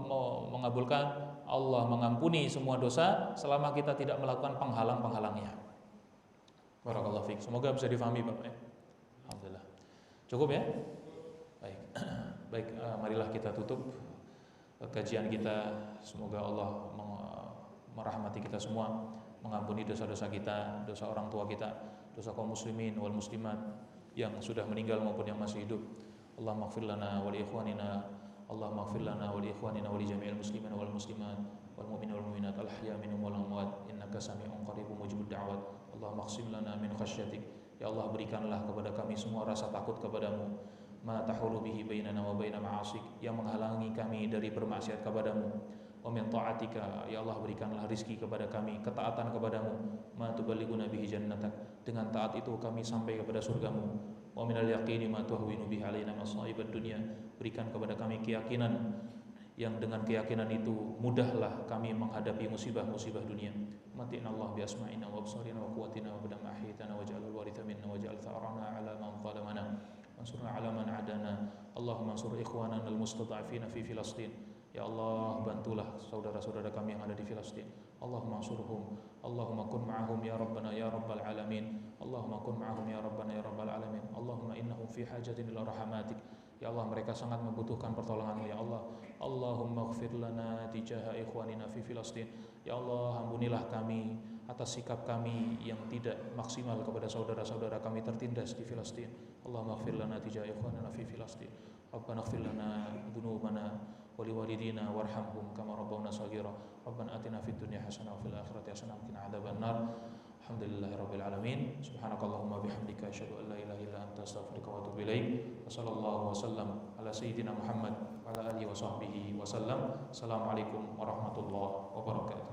mengabulkan, Allah mengampuni semua dosa selama kita tidak melakukan penghalang-penghalangnya. Barakallahu fiik. Semoga bisa difahami Bapak ya. Alhamdulillah. Cukup ya? Baik. Baik, marilah kita tutup kajian kita. Semoga Allah merahmati kita semua, mengampuni dosa-dosa kita, dosa orang tua kita, dosa kaum muslimin wal muslimat yang sudah meninggal maupun yang masih hidup. Allahumma ighfir lana wa li ikhwanina, Allahumma ighfir lana wa li ikhwanina wa li jami'il muslimin wal muslimat wal mu'minin wal mu'minat al ahya minhum wal amwat innaka sami'un qaribun mujibud da'wat. Allahumma ighfir lana min khasyatik, ya Allah berikanlah kepada kami semua rasa takut kepadamu, ma tahulu bihi bainana wa baina ma'asik, yang menghalangi kami dari bermaksiat kepadamu, wa min ta'atika, ya Allah berikanlah rizki kepada kami, ketaatan kepadamu, ma tuballighuna bihi jannatak, dengan taat itu kami sampai kepada surgamu, wa minal yaqini ma tuhwinu bihi alaina masaibad dunya, berikan kepada kami keyakinan yang dengan keyakinan itu mudahlah kami menghadapi musibah-musibah dunia. Matina Allah bi asma'ina wa absarina wa quwwatina wa bidama ahyitana waj'alul waritha minna waj'al tha'rana 'ala man zalamana wansurna 'ala man 'adana. Allahumma ansur ikhwanana al-mustad'afina fi Filastin. Ya Allah, bantulah saudara-saudara kami yang ada di Filastin. Allahumma ansurhum, Allahumma kun ma'ahum ya Rabbana ya Rabbal alamin. Allahumma kun ma'ahum ya Rabbana ya Rabbal alamin. Allahumma innahum fi hajatin ila rahmatik. Ya Allah, mereka sangat membutuhkan pertolongan-Mu ya Allah. Allahumma ighfir lana tijaha ikhwanina fi Filastin. Ya Allah, ampunilah kami atas sikap kami yang tidak maksimal kepada saudara-saudara kami tertindas di Filastin. Allahumma ighfir lana tijaha ikhwanina fi Filastin. Rabbana ighfir lana dzunubana wa liwalidina warhamhum kama rabbawna shaghira. Rabbana atina fid dunya hasanah wa fil akhirati hasanah wa qina adzabannar. Alhamdulillahirabbil alamin. Subhanakallahumma bihamdika asyhadu an la ilaha illa anta astaghfiruka wa atubu ilaik. Wassallallahu wasallam ala sayyidina Muhammad wa ala alihi wa sahbihi wasallam. Assalamualaikum warahmatullahi wabarakatuh.